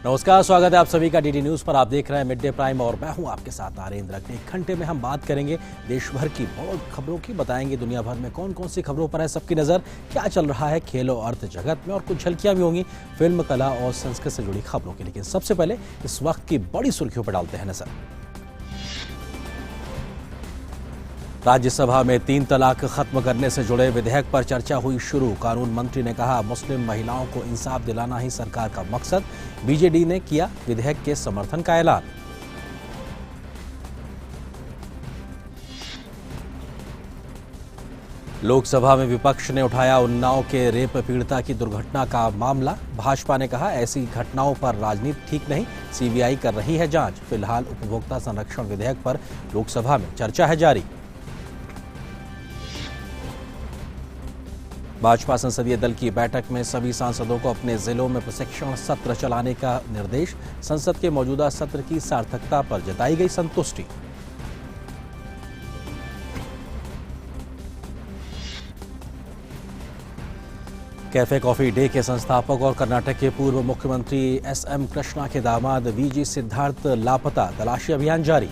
नमस्कार, स्वागत है आप सभी का डीडी न्यूज पर। आप देख रहे हैं मिड डे प्राइम और मैं हूं आपके साथ नरेंद्र। अगले एक घंटे में हम बात करेंगे देश भर की बड़ी खबरों की, बताएंगे दुनिया भर में कौन कौन सी खबरों पर है सबकी नजर, क्या चल रहा है खेल और अर्थ जगत में, और कुछ झलकियां भी होंगी फिल्म, कला और संस्कृति से जुड़ी खबरों की। लेकिन सबसे पहले इस वक्त की बड़ी सुर्खियों पर डालते हैं नजर। राज्यसभा में 3 तलाक खत्म करने से जुड़े विधेयक पर चर्चा हुई शुरू। कानून मंत्री ने कहा, मुस्लिम महिलाओं को इंसाफ दिलाना ही सरकार का मकसद। बीजेडी ने किया विधेयक के समर्थन का ऐलान। लोकसभा में विपक्ष ने उठाया उन्नाव के रेप पीड़िता की दुर्घटना का मामला। भाजपा ने कहा, ऐसी घटनाओं पर राजनीति ठीक नहीं, सीबीआई कर रही है जांच। फिलहाल उपभोक्ता संरक्षण विधेयक पर लोकसभा में चर्चा है जारी। भाजपा संसदीय दल की बैठक में सभी सांसदों को अपने जिलों में प्रशिक्षण सत्र चलाने का निर्देश। संसद के मौजूदा सत्र की सार्थकता पर जताई गई संतुष्टि। कैफे कॉफी डे के संस्थापक और कर्नाटक के पूर्व मुख्यमंत्री एसएम कृष्णा के दामाद वीजी सिद्धार्थ लापता, तलाशी अभियान जारी।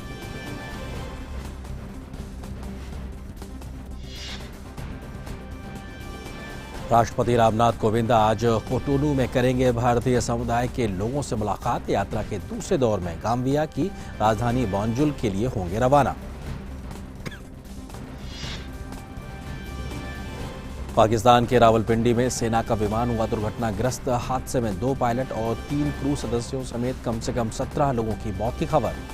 राष्ट्रपति रामनाथ कोविंद आज कोटोनू में करेंगे भारतीय समुदाय के लोगों से मुलाकात। यात्रा के दूसरे दौर में गाम्बिया की राजधानी बांजुल के लिए होंगे रवाना। पाकिस्तान के रावलपिंडी में सेना का विमान हुआ दुर्घटनाग्रस्त। हादसे में 2 पायलट और 3 क्रू सदस्यों समेत कम से कम 17 लोगों की मौत की खबर।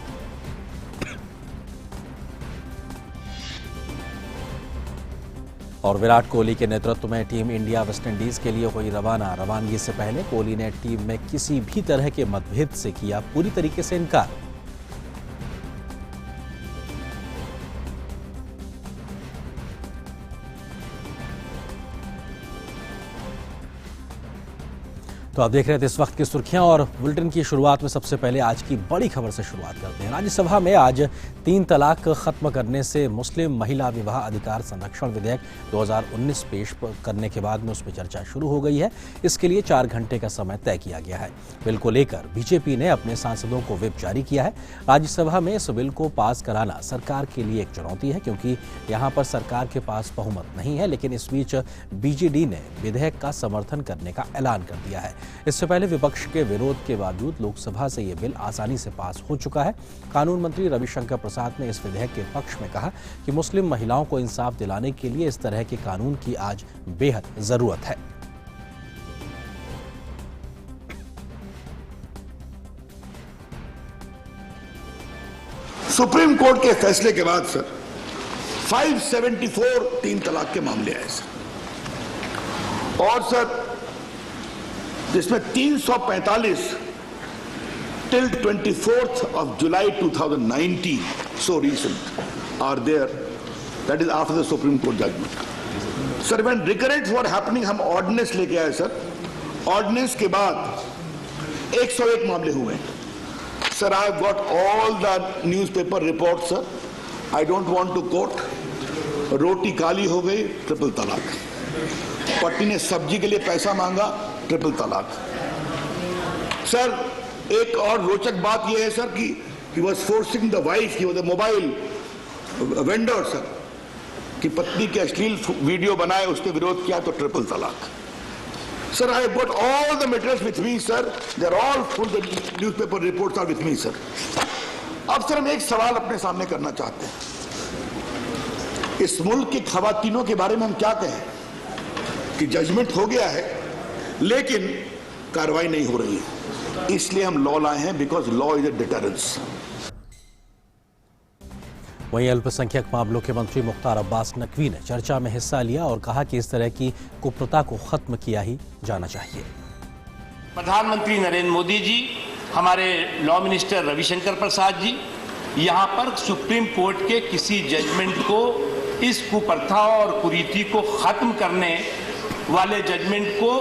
और विराट कोहली के नेतृत्व में टीम इंडिया वेस्टइंडीज के लिए हुई रवाना। रवानगी से पहले कोहली ने टीम में किसी भी तरह के मतभेद से किया पूरी तरीके से इनकार। तो आप देख रहे थे इस वक्त की सुर्खियां, और बुलेटिन की शुरुआत में सबसे पहले आज की बड़ी खबर से शुरुआत करते हैं। राज्यसभा में आज 3 तलाक खत्म करने से मुस्लिम महिला विवाह अधिकार संरक्षण विधेयक 2019 पेश करने के बाद में उस पर चर्चा शुरू हो गई है। इसके लिए 4 घंटे का समय तय किया गया है। बिल को लेकर बीजेपी ने अपने सांसदों को व्हिप जारी किया है। राज्यसभा में इस बिल को पास कराना सरकार के लिए एक चुनौती है, क्योंकि यहाँ पर सरकार के पास बहुमत नहीं है। लेकिन इस बीच बीजेडी ने विधेयक का समर्थन करने का ऐलान कर दिया है। इससे पहले विपक्ष के विरोध के बावजूद लोकसभा से यह बिल आसानी से पास हो चुका है। कानून मंत्री रविशंकर प्रसाद ने इस विधेयक के पक्ष में कहा कि मुस्लिम महिलाओं को इंसाफ दिलाने के लिए इस तरह के कानून की आज बेहद जरूरत है। सुप्रीम कोर्ट के फैसले के बाद सर 574 3 तलाक के मामले आए सर, और सर जिसमें 345 till 24th of July 2019, so recent, are there. That is after the Supreme Court judgment. Sir, when recurrents were happening, हम ऑर्डिनेंस लेके आए सर। ऑर्डिनेंस के बाद 101 मामले हुए। Sir, I have got all the newspaper reports, sir. I don't want to quote. रोटी काली हो गई, triple तलाक। पत्नी ने सब्जी के लिए पैसा मांगा, ट्रिपल तलाक। सर, एक और रोचक बात यह है सर कि he was forcing the wife, he was a mobile vendor sir, कि पत्नी के अश्लील वीडियो बनाए, उसने विरोध किया तो ट्रिपल तलाक। Sir, I have got all the materials with me sir, they are all full, the newspaper reports are with me sir। अब सर हम एक सवाल अपने सामने करना चाहते हैं, इस मुल्क की खवातीनों के बारे में हम क्या कहें कि जजमेंट हो गया है लेकिन कार्रवाई नहीं हो रही है। इसलिए हम लॉ लाए हैं, because law is a deterrence. वहीं अल्पसंख्यक मामलों के मंत्री मुख्तार अब्बास नकवी ने चर्चा में हिस्सा लिया और कहा कि इस तरह की कुप्रथा को खत्म किया ही जाना चाहिए। प्रधानमंत्री नरेंद्र मोदी जी, हमारे लॉ मिनिस्टर रविशंकर प्रसाद जी, यहाँ पर सुप्रीम कोर्ट के किसी जजमेंट को, इस कुप्रथा और कुरीति को खत्म करने वाले जजमेंट को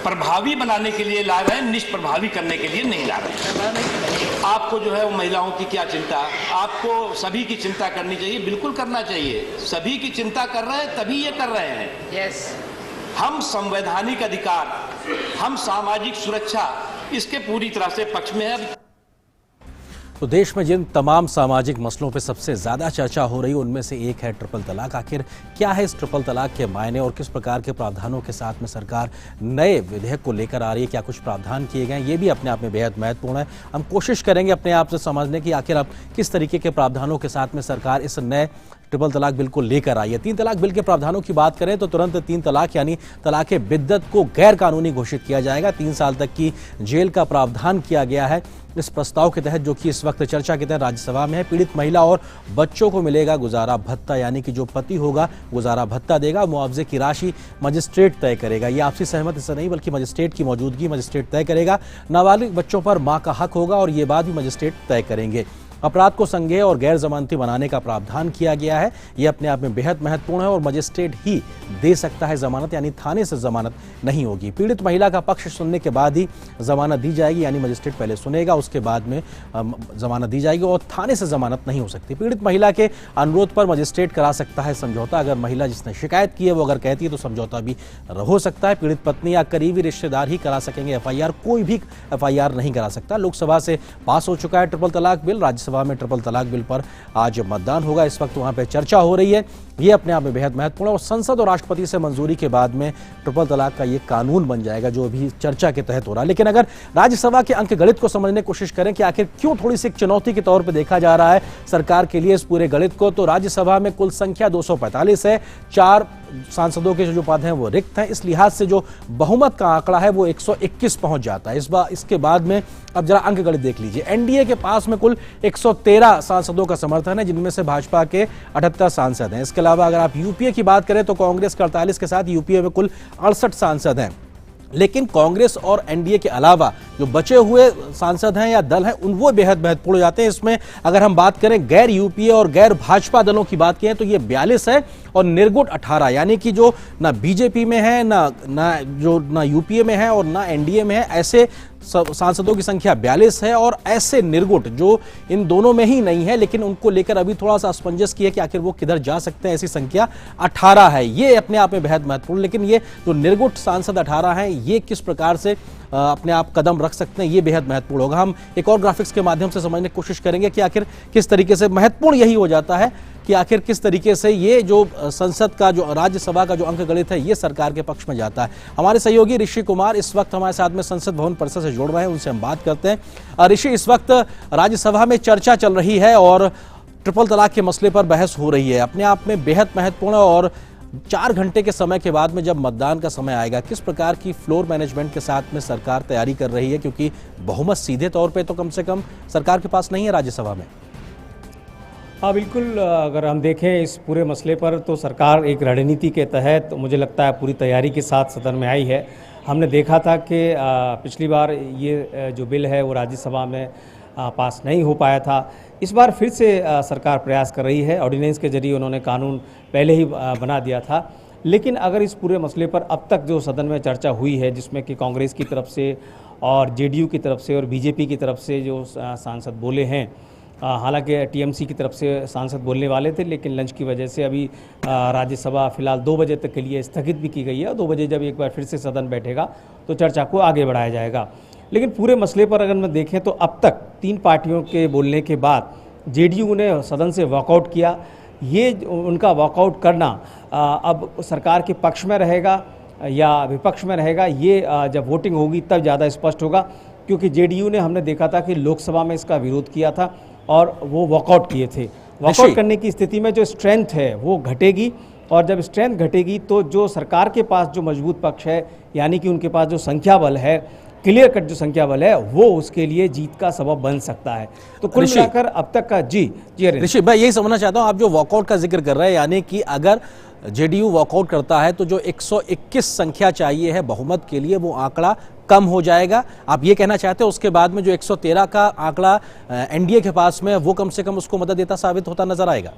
प्रभावी बनाने के लिए ला रहे हैं, निष्प्रभावी करने के लिए नहीं ला रहे हैं। आपको जो है वो महिलाओं की क्या चिंता, आपको सभी की चिंता करनी चाहिए, बिल्कुल करना चाहिए। सभी की चिंता कर रहे हैं तभी ये कर रहे हैं। हम संवैधानिक अधिकार, हम सामाजिक सुरक्षा इसके पूरी तरह से पक्ष में है। तो देश में जिन तमाम सामाजिक मसलों पर सबसे ज्यादा चर्चा हो रही है उनमें से एक है ट्रिपल तलाक। आखिर क्या है इस ट्रिपल तलाक के मायने और किस प्रकार के प्रावधानों के साथ में सरकार नए विधेयक को लेकर आ रही है, क्या कुछ प्रावधान किए गए हैं, ये भी अपने आप में बेहद महत्वपूर्ण है। हम कोशिश करेंगे अपने आप से समझने की आखिर अब किस तरीके के प्रावधानों के साथ में सरकार इस नए ट्रिपल तलाक बिल को लेकर आई है। 3 तलाक बिल के प्रावधानों की बात करें तो तुरंत 3 तलाक यानी तलाक बिद्दत को गैर कानूनी घोषित किया जाएगा। 3 साल तक की जेल का प्रावधान किया गया है इस प्रस्ताव के तहत, जो कि इस वक्त चर्चा के तहत राज्यसभा में है। पीड़ित महिला और बच्चों को मिलेगा गुजारा भत्ता, यानी कि जो पति होगा गुजारा भत्ता देगा। मुआवजे की राशि मजिस्ट्रेट तय करेगा। ये आपसी सहमति से नहीं बल्कि मजिस्ट्रेट की मौजूदगी मजिस्ट्रेट तय करेगा। नाबालिग बच्चों पर मां का हक होगा और ये बात भी मजिस्ट्रेट तय करेंगे। अपराध को संज्ञेय और गैर जमानती बनाने का प्रावधान किया गया है। यह अपने आप में बेहद महत्वपूर्ण है और मजिस्ट्रेट ही दे सकता है जमानत, यानी थाने से जमानत नहीं होगी। पीड़ित महिला का पक्ष सुनने के बाद ही जमानत दी जाएगी, यानी मजिस्ट्रेट पहले सुनेगा उसके बाद में जमानत दी जाएगी और थाने से जमानत नहीं हो सकती। पीड़ित महिला के अनुरोध पर मजिस्ट्रेट करा सकता है समझौता। अगर महिला जिसने शिकायत की है वो अगर कहती है तो समझौता भी हो सकता है। पीड़ित पत्नी या करीबी रिश्तेदार ही करा सकेंगे FIR, कोई भी FIR नहीं करा सकता। लोकसभा से पास हो चुका है ट्रिपल तलाक बिल। राज्यसभा में ट्रिपल तलाक बिल पर आज मतदान होगा। इस वक्त वहां पे चर्चा हो रही है। ये अपने आप में बेहद महत्वपूर्ण है और संसद और राष्ट्रपति से मंजूरी के बाद में ट्रिपल तलाक का ये कानून बन जाएगा, जो अभी चर्चा के तहत हो रहा है। लेकिन अगर राज्यसभा के अंक गणित को समझने की कोशिश करें कि आखिर क्यों थोड़ी सी एक चुनौती के तौर पर देखा जा रहा है सरकार के लिए इस पूरे गणित को, तो राज्यसभा में कुल संख्या 245 है। 4 सांसदों के जो पद हैं वो रिक्त हैं। इस लिहाज से जो बहुमत का आंकड़ा है वो 121 पहुंच जाता है। इसके बाद में अब जरा अंक गणित देख लीजिए। एनडीए के पास में कुल 113 सांसदों का समर्थन है, जिनमें से भाजपा के 78 सांसद हैं। इसके अलावा अगर आप यूपीए की बात करें तो कांग्रेस के 48 के साथ यूपीए में कुल 68 सांसद हैं। लेकिन कांग्रेस और एनडीए के अलावा जो बचे हुए सांसद हैं या दल हैं वो बेहद महत्वपूर्ण हो जाते हैं। इसमें अगर हम बात करें गैर यूपीए और गैर भाजपा दलों की बात करें तो ये 42 है और निर्गुण 18, यानी कि जो ना बीजेपी में है ना यूपीए में है और ना एनडीए में है, ऐसे सांसदों की संख्या 42 है। और ऐसे निर्गुट जो इन दोनों में ही नहीं है लेकिन उनको लेकर अभी थोड़ा सा असमंजस किया कि आखिर वो किधर जा सकते हैं, ऐसी संख्या 18 है। ये अपने आप में बेहद महत्वपूर्ण। लेकिन ये जो निर्गुट सांसद 18 हैं ये किस प्रकार से अपने आप कदम रख सकते हैं, ये बेहद महत्वपूर्ण होगा। हम एक और ग्राफिक्स के माध्यम से समझने की कोशिश करेंगे कि आखिर किस तरीके से महत्वपूर्ण यही हो जाता है कि आखिर किस तरीके से ये जो संसद का जो राज्यसभा का जो अंक गणित है ये सरकार के पक्ष में जाता है। हमारे सहयोगी ऋषि कुमार इस वक्त हमारे साथ में संसद भवन परिसर से जोड़ रहे हैं, उनसे हम बात करते हैं। ऋषि, इस वक्त राज्यसभा में चर्चा चल रही है और ट्रिपल तलाक के मसले पर बहस हो रही है, अपने आप में बेहद महत्वपूर्ण। और 4 घंटे के समय के बाद में जब मतदान का समय आएगा, किस प्रकार की फ्लोर मैनेजमेंट के साथ में सरकार तैयारी कर रही है, क्योंकि बहुमत सीधे तौर पे तो कम से कम सरकार के पास नहीं है राज्यसभा में। हाँ बिल्कुल, अगर हम देखें इस पूरे मसले पर तो सरकार एक रणनीति के तहत मुझे लगता है पूरी तैयारी के साथ सदन में आई है। हमने देखा था कि पिछली बार ये जो बिल है वो राज्यसभा में पास नहीं हो पाया था। इस बार फिर से सरकार प्रयास कर रही है। ऑर्डिनेंस के जरिए उन्होंने कानून पहले ही बना दिया था। लेकिन अगर इस पूरे मसले पर अब तक जो सदन में चर्चा हुई है, जिसमें कि कांग्रेस की तरफ से और जेडीयू की तरफ से और बीजेपी की तरफ से जो सांसद बोले हैं, हालांकि टीएमसी की तरफ से सांसद बोलने वाले थे लेकिन लंच की वजह से अभी राज्यसभा फिलहाल 2 बजे तक के लिए स्थगित भी की गई है। 2 बजे जब एक बार फिर से सदन बैठेगा तो चर्चा को आगे बढ़ाया जाएगा। लेकिन पूरे मसले पर अगर मैं देखें तो अब तक 3 पार्टियों के बोलने के बाद जेडीयू ने सदन से वॉकआउट किया। ये उनका वॉकआउट करना अब सरकार के पक्ष में रहेगा या विपक्ष में रहेगा, ये जब वोटिंग होगी तब ज़्यादा स्पष्ट होगा। क्योंकि जेडीयू ने हमने देखा था कि लोकसभा में इसका विरोध किया था और वो वॉकआउट किए थे। वॉकआउट करने की स्थिति में जो स्ट्रेंथ है वो घटेगी और जब स्ट्रेंथ घटेगी तो जो सरकार के पास जो मजबूत पक्ष है, यानी कि उनके पास जो संख्या बल है, क्लियर कट जो संख्या बल है, वो उसके लिए जीत का सबब बन सकता है। तो कुल मिलाकर अब तक का जी ऋषि, मैं यही समझना चाहता हूं, आप जो वॉकआउट का जिक्र कर रहे हैं, यानी कि अगर जेडीयू वॉकआउट करता है तो जो 121 संख्या चाहिए है बहुमत के लिए वो आंकड़ा कम हो जाएगा। आप ये कहना चाहते हैं उसके बाद में जो 113 का आंकड़ा एनडीए के पास में वो कम से कम उसको मदद देता साबित होता नजर आएगा?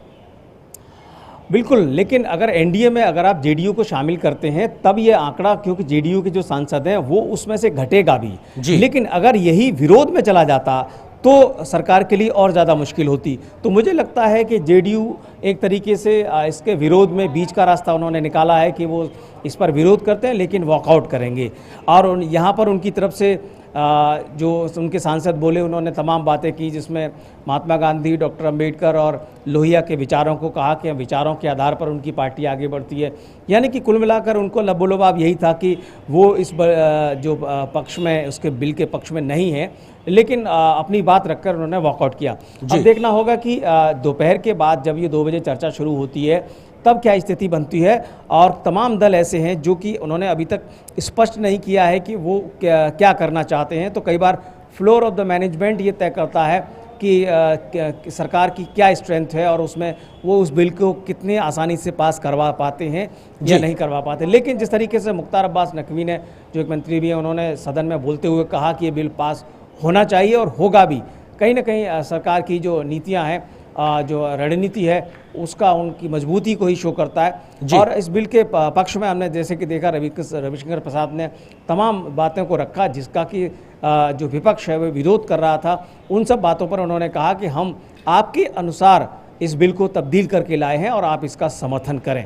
बिल्कुल, लेकिन अगर एनडीए में अगर आप जेडीयू को शामिल करते हैं तब ये आंकड़ा, क्योंकि जेडीयू के जो सांसद हैं वो उसमें से घटेगा भी। लेकिन अगर यही विरोध में चला जाता तो सरकार के लिए और ज़्यादा मुश्किल होती। तो मुझे लगता है कि जेडीयू एक तरीके से इसके विरोध में बीच का रास्ता उन्होंने निकाला है कि वो इस पर विरोध करते हैं लेकिन वॉकआउट करेंगे। और यहाँ पर उनकी तरफ से जो उनके सांसद बोले उन्होंने तमाम बातें की, जिसमें महात्मा गांधी, डॉक्टर अंबेडकर और लोहिया के विचारों को कहा कि विचारों के आधार पर उनकी पार्टी आगे बढ़ती है। यानी कि कुल मिलाकर उनको लबोलबाब यही था कि वो इस जो पक्ष में, उसके बिल के पक्ष में नहीं है, लेकिन अपनी बात रखकर उन्होंने वॉकआउट किया। अब देखना होगा कि दोपहर के बाद जब ये 2 बजे चर्चा शुरू होती है तब क्या स्थिति बनती है। और तमाम दल ऐसे हैं जो कि उन्होंने अभी तक स्पष्ट नहीं किया है कि वो क्या करना चाहते हैं। तो कई बार फ्लोर ऑफ द मैनेजमेंट ये तय करता है कि सरकार की क्या स्ट्रेंथ है और उसमें वो उस बिल को कितने आसानी से पास करवा पाते हैं या नहीं करवा पाते। लेकिन जिस तरीके से मुख्तार अब्बास नकवी ने, जो एक मंत्री भी हैं, उन्होंने सदन में बोलते हुए कहा कि ये बिल पास होना चाहिए और होगा भी, कहीं ना कहीं सरकार की जो नीतियां हैं, जो रणनीति है, उसका उनकी मजबूती को ही शो करता है। और इस बिल के पक्ष में हमने जैसे कि देखा, रविशंकर प्रसाद ने तमाम बातों को रखा जिसका कि जो विपक्ष है वो विरोध कर रहा था। उन सब बातों पर उन्होंने कहा कि हम आपके अनुसार इस बिल को तब्दील करके लाए हैं और आप इसका समर्थन करें।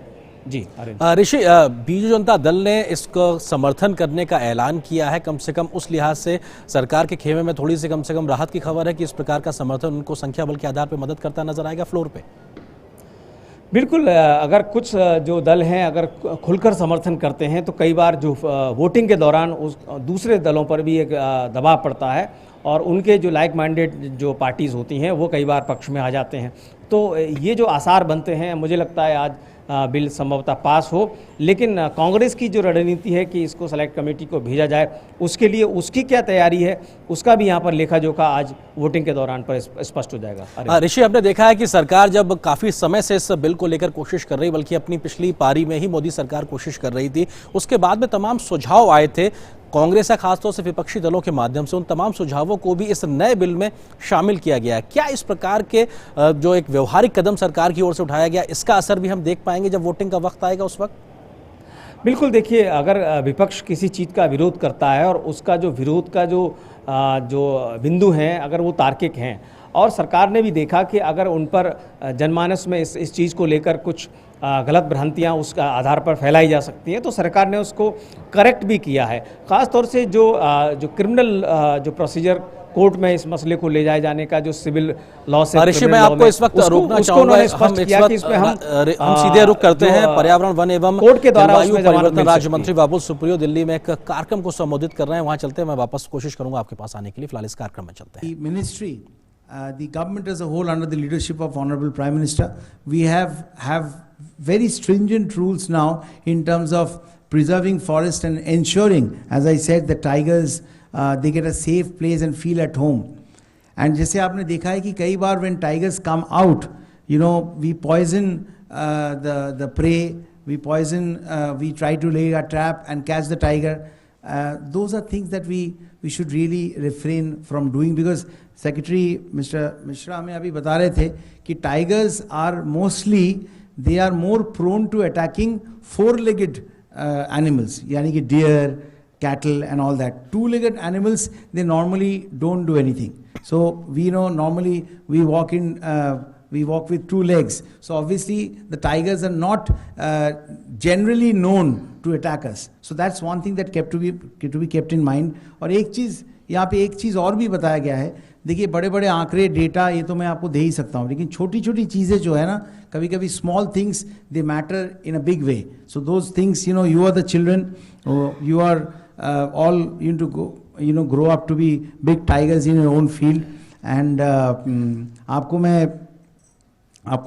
जी ऋषि, बीजू जनता दल ने इसको समर्थन करने का ऐलान किया है। कम से कम उस लिहाज से सरकार के खेमे में थोड़ी सी कम से कम राहत की खबर है कि इस प्रकार का समर्थन उनको संख्या बल के आधार पर मदद करता नजर आएगा फ्लोर पे। बिल्कुल, अगर कुछ जो दल हैं अगर खुलकर समर्थन करते हैं तो कई बार जो वोटिंग के दौरान उस दूसरे दलों पर भी एक दबाव पड़ता है और उनके जो लाइक माइंडेड जो पार्टीज़ होती हैं वो कई बार पक्ष में आ जाते हैं। तो ये जो आसार बनते हैं, मुझे लगता है आज बिल संभवतः पास हो। लेकिन कांग्रेस की जो रणनीति है कि इसको सेलेक्ट कमेटी को भेजा जाए, उसके लिए उसकी क्या तैयारी है, उसका भी यहाँ पर लेखा जोखा आज वोटिंग के दौरान पर स्पष्ट हो जाएगा। ऋषि, हमने देखा है कि सरकार जब काफ़ी समय से इस बिल को लेकर कोशिश कर रही, बल्कि अपनी पिछली पारी में ही मोदी सरकार कोशिश कर रही थी, उसके बाद में तमाम सुझाव आए थे कांग्रेस या खासतौर से विपक्षी दलों के माध्यम से। उन तमाम सुझावों को भी इस नए बिल में शामिल किया गया है। क्या इस प्रकार के जो एक व्यवहारिक कदम सरकार की ओर से उठाया गया, इसका असर भी हम देख पाएंगे जब वोटिंग का वक्त आएगा उस वक्त? बिल्कुल, देखिए, अगर विपक्ष किसी चीज़ का विरोध करता है और उसका जो विरोध का जो बिंदु हैं, अगर वो तार्किक हैं, और सरकार ने भी देखा कि अगर उन पर जनमानस में इस चीज़ को लेकर कुछ गलत भ्रांतियाँ उसका आधार पर फैलाई जा सकती हैं, तो सरकार ने उसको करेक्ट भी किया है। ख़ास तौर से जो क्रिमिनल जो प्रोसीजर कोर्ट में इस मसले को ले जाए जाने का जो सिविल लॉ से, ऋषि, मैं आपको इस वक्त रोकना चाहूंगा। हम सीधे रुक करते हैं। पर्यावरण, वन एवं जलवायु परिवर्तन राज्य मंत्री बाबुल सुप्रियो दिल्ली में एक कार्यक्रम को संबोधित कर रहे हैं, वहां चलते हैं। मैं वापस कोशिश करूंगा आपके पास आने के लिए। फिलहाल इस कार्यक्रम में चलते हैं। Ministry, the government as a whole under the leadership of Honorable Prime Minister, we have very stringent rules now in terms of preserving forest and ensuring, as I said, the tigers they get a safe place and feel at home. And जैसे आपने देखा है कि कई बार when tigers come out, you know, we poison the prey, we try to lay a trap and catch the tiger. Those are things that we should really refrain from doing, because Secretary Mr. Mishra हमें अभी बता रहे थे कि tigers are mostly, they are more prone to attacking four-legged animals, यानी कि deer, cattle and all that. Two-legged animals, they normally don't do anything. So we know normally we walk with two legs. So obviously the tigers are not generally known to attack us. So that's one thing that to be kept in mind. और एक चीज़ यहाँ पे एक चीज़ और भी बताया गया है। देखिए, बड़े बड़े आंकड़े, डेटा ये तो मैं आपको दे ही सकता हूँ, लेकिन छोटी छोटी चीज़ें जो है ना, कभी कभी small things they matter in a big way. So those things, you know, you are the children, you are all grow up to be big tigers in your own field. And आपको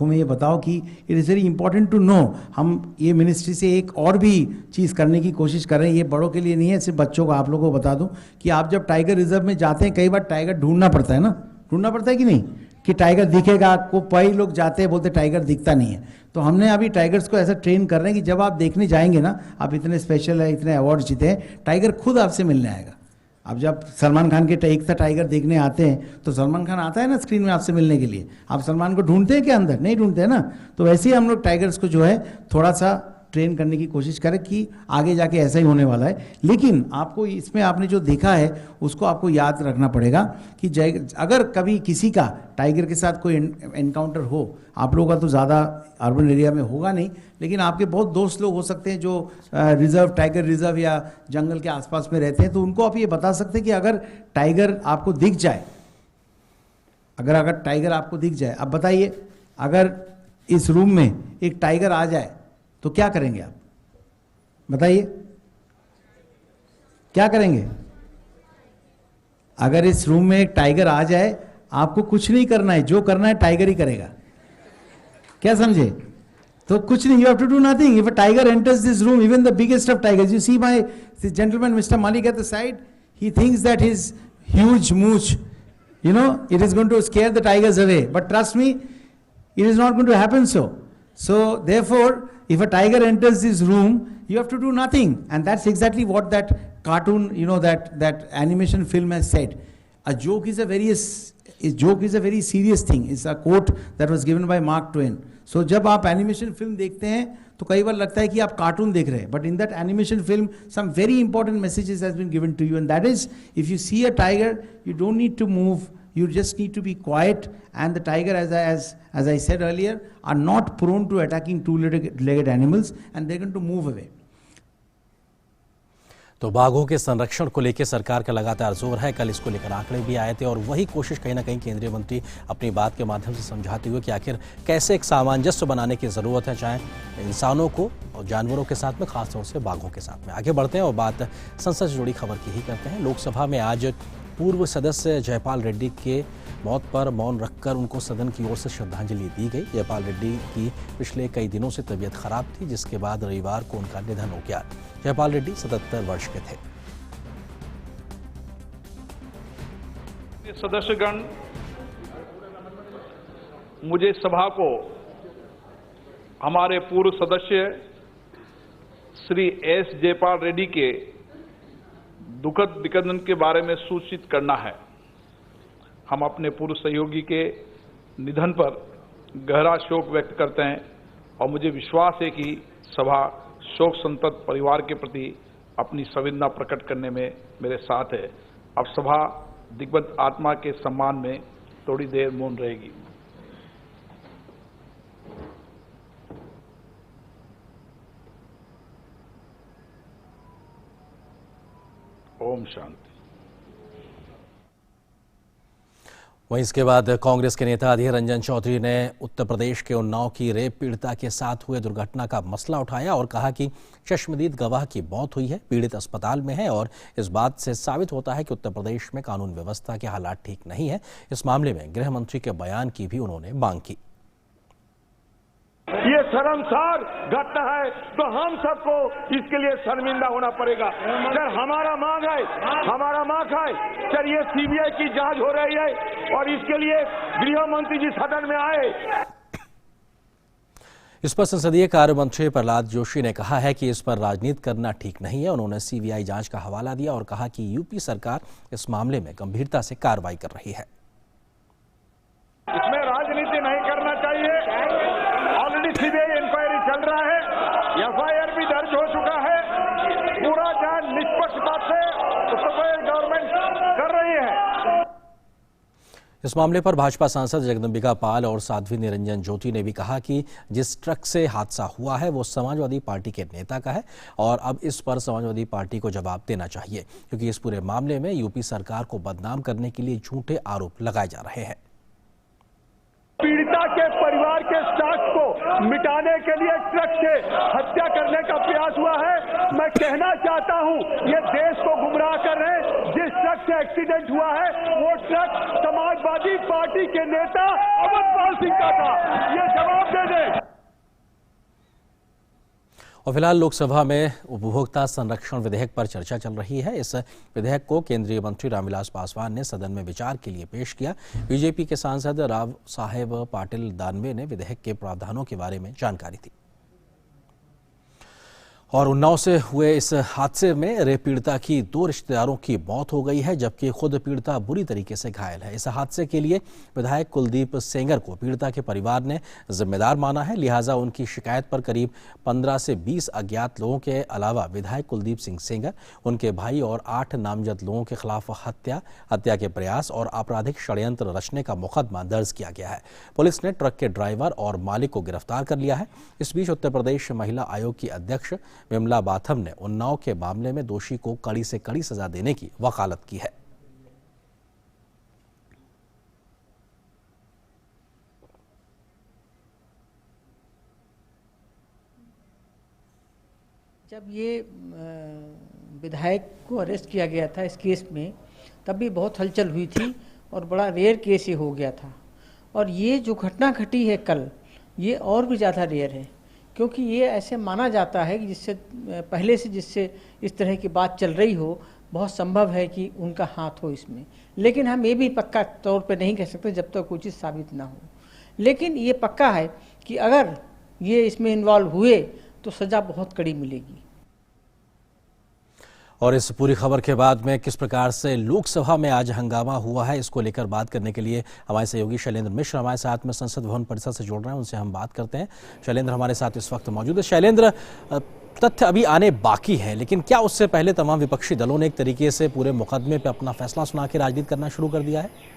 मैं ये बताऊं कि it is very important to know, हम ये ministry से एक और भी चीज़ करने की कोशिश कर रहे हैं. ये बड़ों के लिए नहीं है, सिर्फ बच्चों को, आप लोगों को बता दूं कि आप जब टाइगर रिजर्व में जाते हैं, कई बार टाइगर ढूंढना पड़ता है ना, ढूंढना पड़ता है कि नहीं, कि टाइगर दिखेगा आपको. कई लोग जाते हैं, बोलते टाइगर दिखता नहीं है. तो हमने अभी टाइगर्स को ऐसा ट्रेन कर रहे हैं कि जब आप देखने जाएंगे ना, आप इतने स्पेशल है, इतने अवार्ड जीते हैं, टाइगर खुद आपसे मिलने आएगा. आप जब सलमान खान के एक था टाइगर देखने आते हैं, तो सलमान खान आता है ना स्क्रीन में आपसे मिलने के लिए. आप सलमान को ढूंढते हैं क्या अंदर? नहीं ढूंढते हैं ना. तो वैसे ही हम लोग टाइगर्स को जो है थोड़ा सा ट्रेन करने की कोशिश करें कि आगे जाके ऐसा ही होने वाला है। लेकिन आपको इसमें आपने जो देखा है उसको आपको याद रखना पड़ेगा कि अगर कभी किसी का टाइगर के साथ कोई एनकाउंटर हो, आप लोगों का तो ज़्यादा अर्बन एरिया में होगा नहीं, लेकिन आपके बहुत दोस्त लोग हो सकते हैं जो रिजर्व, टाइगर रिजर्व या जंगल के आसपास में रहते हैं, तो उनको आप ये बता सकते हैं कि अगर टाइगर आपको दिख जाए, अगर टाइगर आपको दिख जाए, अब बताइए अगर इस रूम में एक टाइगर आ जाए तो क्या करेंगे आप? बताइए क्या करेंगे? अगर इस रूम में एक टाइगर आ जाए, आपको कुछ नहीं करना है, जो करना है टाइगर ही करेगा। क्या समझे? तो कुछ नहीं, you have to do nothing. If a tiger enters this room, even the biggest of tigers, you see this gentleman, Mr. Malik at the side, he thinks that his huge mooch, it is going to scare the tigers away. But trust me, it is not going to happen so. So therefore, if a tiger enters this room, you have to do nothing. And that's exactly what that cartoon, that animation film has said. A joke is a very serious thing. It's a quote that was given by Mark Twain. So जब आप animation film देखते हैं तो कई बार लगता है कि आप कार्टून देख रहे हैं, but in that animation film some very important messages has been given to you, and that is, if you see a tiger, you don't need to move, you just need to be quiet, and the tiger, as I said earlier, are not prone to attacking two-legged animals, and they're going to move away. तो बाघों के संरक्षण को लेकर सरकार का लगातार जोर है। कल इसको लेकर आंकड़े भी आए थे और वही कोशिश कहीं ना कहीं केंद्रीय मंत्री अपनी बात के माध्यम से समझाते हुए कि आखिर कैसे एक सामंजस्य बनाने की जरूरत है, चाहे इंसानों को और जानवरों के साथ में, खासतौर से बाघों के साथ में। आगे बढ़ते हैं और बात संसद से जुड़ी खबर की ही करते हैं। लोकसभा में आज पूर्व सदस्य जयपाल रेड्डी के मौत पर मौन रखकर उनको सदन की ओर से श्रद्धांजलि दी गई। जयपाल रेड्डी की पिछले कई दिनों से तबीयत खराब थी, जिसके बाद रविवार को उनका निधन हो गया। जयपाल रेड्डी 77 वर्ष के थे। सदस्यगण, मुझे सभा को हमारे पूर्व सदस्य श्री एस जयपाल रेड्डी के दुखद निधन के बारे में सूचित करना है। हम अपने पूर्व सहयोगी के निधन पर गहरा शोक व्यक्त करते हैं और मुझे विश्वास है कि सभा शोक संतप्त परिवार के प्रति अपनी संवेदना प्रकट करने में मेरे साथ है। अब सभा दिग्गज आत्मा के सम्मान में थोड़ी देर मौन रहेगी। ओम शांति। वहीं इसके बाद कांग्रेस के नेता अधीर रंजन चौधरी ने उत्तर प्रदेश के उन्नाव की रेप पीड़िता के साथ हुए दुर्घटना का मसला उठाया और कहा कि चश्मदीद गवाह की मौत हुई है, पीड़ित अस्पताल में है और इस बात से साबित होता है कि उत्तर प्रदेश में कानून व्यवस्था के हालात ठीक नहीं है। इस मामले में गृह मंत्री के बयान की भी उन्होंने मांग की। ये शर्मसार घटना है तो हम सबको इसके लिए शर्मिंदा होना पड़ेगा। सर हमारा मांग है सर, ये सीबीआई की जांच हो रही है और इसके लिए गृह मंत्री जी सदन में आए। इस पर संसदीय कार्य मंत्री प्रहलाद जोशी ने कहा है कि इस पर राजनीति करना ठीक नहीं है। उन्होंने सीबीआई जांच का हवाला दिया और कहा कि यूपी सरकार इस मामले में गंभीरता से कार्रवाई कर रही है। इसमें राजनीति नहीं करना चाहिए। ऑलरेडी सीबीआई इंक्वायरी चल रहा है, एफआईआर भी दर्ज हो चुका है। पूरा जांच निष्पक्षता से उत्तर प्रदेश गवर्नमेंट कर रही है। इस मामले पर भाजपा सांसद जगदम्बिका पाल और साध्वी निरंजन ज्योति ने भी कहा कि जिस ट्रक से हादसा हुआ है वो समाजवादी पार्टी के नेता का है और अब इस पर समाजवादी पार्टी को जवाब देना चाहिए, क्योंकि इस पूरे मामले में यूपी सरकार को बदनाम करने के लिए झूठे आरोप लगाए जा रहे हैं। पीड़िता के परिवार के साक्ष्य को मिटाने के लिए ट्रक से हत्या करने का प्रयास हुआ है। मैं कहना चाहता हूं, ये देश को गुमराह कर रहे हैं। जिस ट्रक से एक्सीडेंट हुआ है वो ट्रक समाजवादी पार्टी के नेता अमरपाल सिंह का था। ये जवाब दे दें। और फिलहाल लोकसभा में उपभोक्ता संरक्षण विधेयक पर चर्चा चल रही है। इस विधेयक को केंद्रीय मंत्री रामविलास पासवान ने सदन में विचार के लिए पेश किया। बीजेपी के सांसद राव साहेब पाटिल दानवे ने विधेयक के प्रावधानों के बारे में जानकारी दी। और उन्नाव से हुए इस हादसे में रेप पीड़िता की 2 रिश्तेदारों की मौत हो गई है, जबकि खुद पीड़िता बुरी तरीके से घायल है। इस हादसे के लिए विधायक कुलदीप सेंगर को पीड़िता के परिवार ने जिम्मेदार माना है, लिहाजा उनकी शिकायत पर करीब 15 से 20 अज्ञात लोगों के अलावा विधायक कुलदीप सिंह सेंगर, उनके भाई और 8 नामजद लोगों के खिलाफ हत्या के प्रयास और आपराधिक षड्यंत्र रचने का मुकदमा दर्ज किया गया है। पुलिस ने ट्रक के ड्राइवर और मालिक को गिरफ्तार कर लिया है। इस बीच उत्तर प्रदेश महिला आयोग की अध्यक्ष विमला बाथम ने उन्नाव के मामले में दोषी को कड़ी से कड़ी सजा देने की वकालत की है। जब ये विधायक को अरेस्ट किया गया था इस केस में, तब भी बहुत हलचल हुई थी और बड़ा रेयर केस ये हो गया था। और ये जो घटना घटी है कल, ये और भी ज़्यादा रेयर है, क्योंकि ये ऐसे माना जाता है कि जिससे पहले से जिससे इस तरह की बात चल रही हो, बहुत संभव है कि उनका हाथ हो इसमें। लेकिन हम ये भी पक्का तौर पे नहीं कह सकते जब तक कोई चीज़ साबित ना हो। लेकिन ये पक्का है कि अगर ये इसमें इन्वॉल्व हुए तो सज़ा बहुत कड़ी मिलेगी। और इस पूरी खबर के बाद में किस प्रकार से लोकसभा में आज हंगामा हुआ है, इसको लेकर बात करने के लिए हमारे सहयोगी शैलेंद्र मिश्र हमारे साथ में संसद भवन परिसर से जुड़ रहे हैं, उनसे हम बात करते हैं। शैलेंद्र हमारे साथ इस वक्त मौजूद है। शैलेंद्र, तथ्य अभी आने बाकी हैं, लेकिन क्या उससे पहले तमाम विपक्षी दलों ने एक तरीके से पूरे मुकदमे पर अपना फैसला सुना के राजनीति करना शुरू कर दिया है?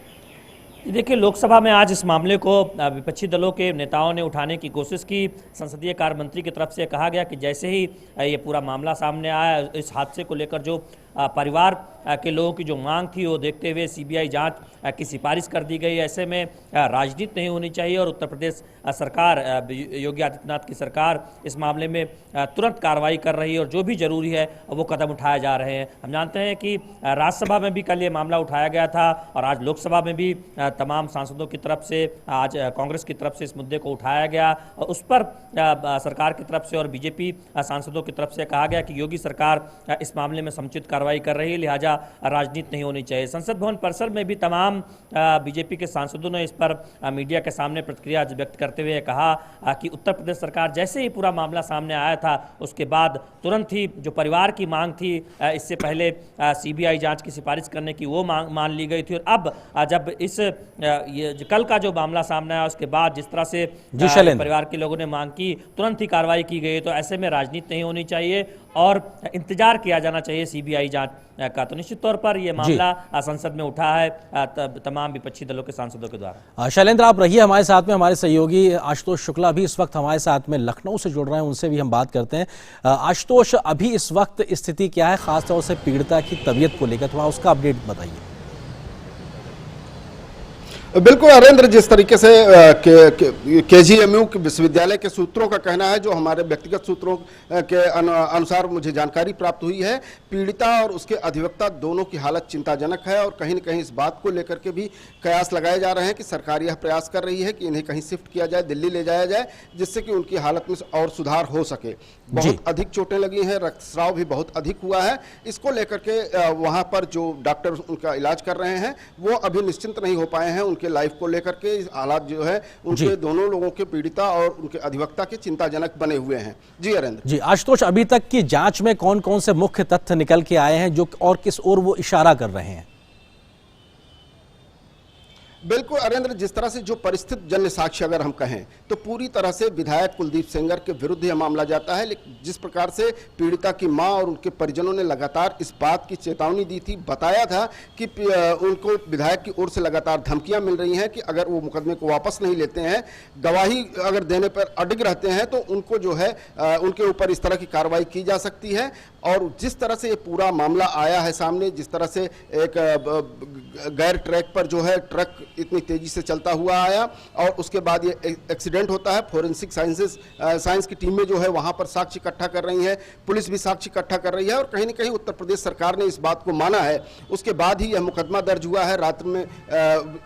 देखिए, लोकसभा में आज इस मामले को विपक्षी दलों के नेताओं ने उठाने की कोशिश की। संसदीय कार्य मंत्री की तरफ से कहा गया कि जैसे ही ये पूरा मामला सामने आया, इस हादसे को लेकर जो परिवार के लोगों की जो मांग थी वो देखते हुए सीबीआई जांच की सिफारिश कर दी गई। ऐसे में राजनीति नहीं होनी चाहिए और उत्तर प्रदेश सरकार, योगी आदित्यनाथ की सरकार इस मामले में तुरंत कार्रवाई कर रही है और जो भी जरूरी है वो कदम उठाए जा रहे हैं। हम जानते हैं कि राज्यसभा में भी कल ये मामला उठाया गया था और आज लोकसभा में भी तमाम सांसदों की तरफ से, आज कांग्रेस की तरफ से इस मुद्दे को उठाया गया और उस पर सरकार की तरफ से और बीजेपी सांसदों की तरफ से कहा गया कि योगी सरकार इस मामले में समुचित कार्रवाई कर रही है, लिहाजा राजनीति नहीं होनी चाहिए। संसद भवन परिसर में भी तमाम बीजेपी के सांसदों ने इस पर मीडिया के सामने प्रतिक्रिया व्यक्त करते हुए कहा कि उत्तर प्रदेश सरकार जैसे ही पूरा मामला सामने आया था, उसके बाद तुरंत ही जो परिवार की मांग थी, इससे पहले सीबीआई जांच की सिफारिश करने की, वो मांग मान ली गई थी। और अब जब ये कल का जो मामला सामने आया, उसके बाद जिस तरह से परिवार के लोगों ने मांग की, तुरंत ही कार्रवाई की गई। तो ऐसे में राजनीति नहीं होनी चाहिए और इंतजार किया जाना चाहिए सीबीआई जांच का। तो निश्चित तौर पर यह मामला संसद में उठा है तमाम विपक्षी दलों के सांसदों के द्वारा। शैलेंद्र, आप रहिए हमारे साथ में। हमारे सहयोगी आशुतोष शुक्ला भी इस वक्त हमारे साथ में लखनऊ से जुड़ रहे हैं, उनसे भी हम बात करते हैं। आशुतोष, अभी इस वक्त स्थिति क्या है, खासतौर से पीड़िता की तबीयत को लेकर थोड़ा उसका अपडेट बताइए। बिल्कुल अरेंद्र, जिस तरीके से केजीएमयू विश्वविद्यालय के सूत्रों का कहना है, जो हमारे व्यक्तिगत सूत्रों के अनुसार मुझे जानकारी प्राप्त हुई है, पीड़िता और उसके अधिवक्ता दोनों की हालत चिंताजनक है और कहीं न कहीं इस बात को लेकर के भी कयास लगाए जा रहे हैं कि सरकार यह प्रयास कर रही है कि इन्हें कहीं शिफ्ट किया जाए, दिल्ली ले जाया जाए, जिससे कि उनकी हालत में और सुधार हो सके। बहुत अधिक चोटें लगी हैं, रक्तस्राव भी बहुत अधिक हुआ है। इसको लेकर के वहाँ पर जो डॉक्टर उनका इलाज कर रहे हैं वो अभी निश्चिंत नहीं हो पाए हैं। उनके लाइफ को लेकर के हालात जो है उनके दोनों लोगों के, पीड़िता और उनके अधिवक्ता के, चिंताजनक बने हुए हैं। जी अरेंद्र। जी आशुतोष, अभी तक की जांच में कौन कौन से मुख्य तथ्य निकल के आए हैं जो और किस ओर वो इशारा कर रहे हैं? बिल्कुल अरेंद्र, जिस तरह से जो परिस्थिति जन्य साक्ष्य अगर हम कहें तो पूरी तरह से विधायक कुलदीप सेंगर के विरुद्ध यह मामला जाता है। लेकिन जिस प्रकार से पीड़िता की मां और उनके परिजनों ने लगातार इस बात की चेतावनी दी थी, बताया था कि उनको विधायक की ओर से लगातार धमकियां मिल रही हैं कि अगर वो मुकदमे को वापस नहीं लेते हैं, गवाही अगर देने पर अडिग रहते हैं तो उनको जो है उनके ऊपर इस तरह की कार्रवाई की जा सकती है। और जिस तरह से ये पूरा मामला आया है सामने, जिस तरह से एक गैर ट्रैक पर जो है ट्रक इतनी तेजी से चलता हुआ आया और उसके बाद ये एक्सीडेंट होता है, फोरेंसिक साइंस की टीमें जो है वहां पर साक्ष्य इकट्ठा कर रही है, पुलिस भी साक्ष्य इकट्ठा कर रही है और कहीं न कहीं उत्तर प्रदेश सरकार ने इस बात को माना है। उसके बाद ही यह मुकदमा दर्ज हुआ है। रात में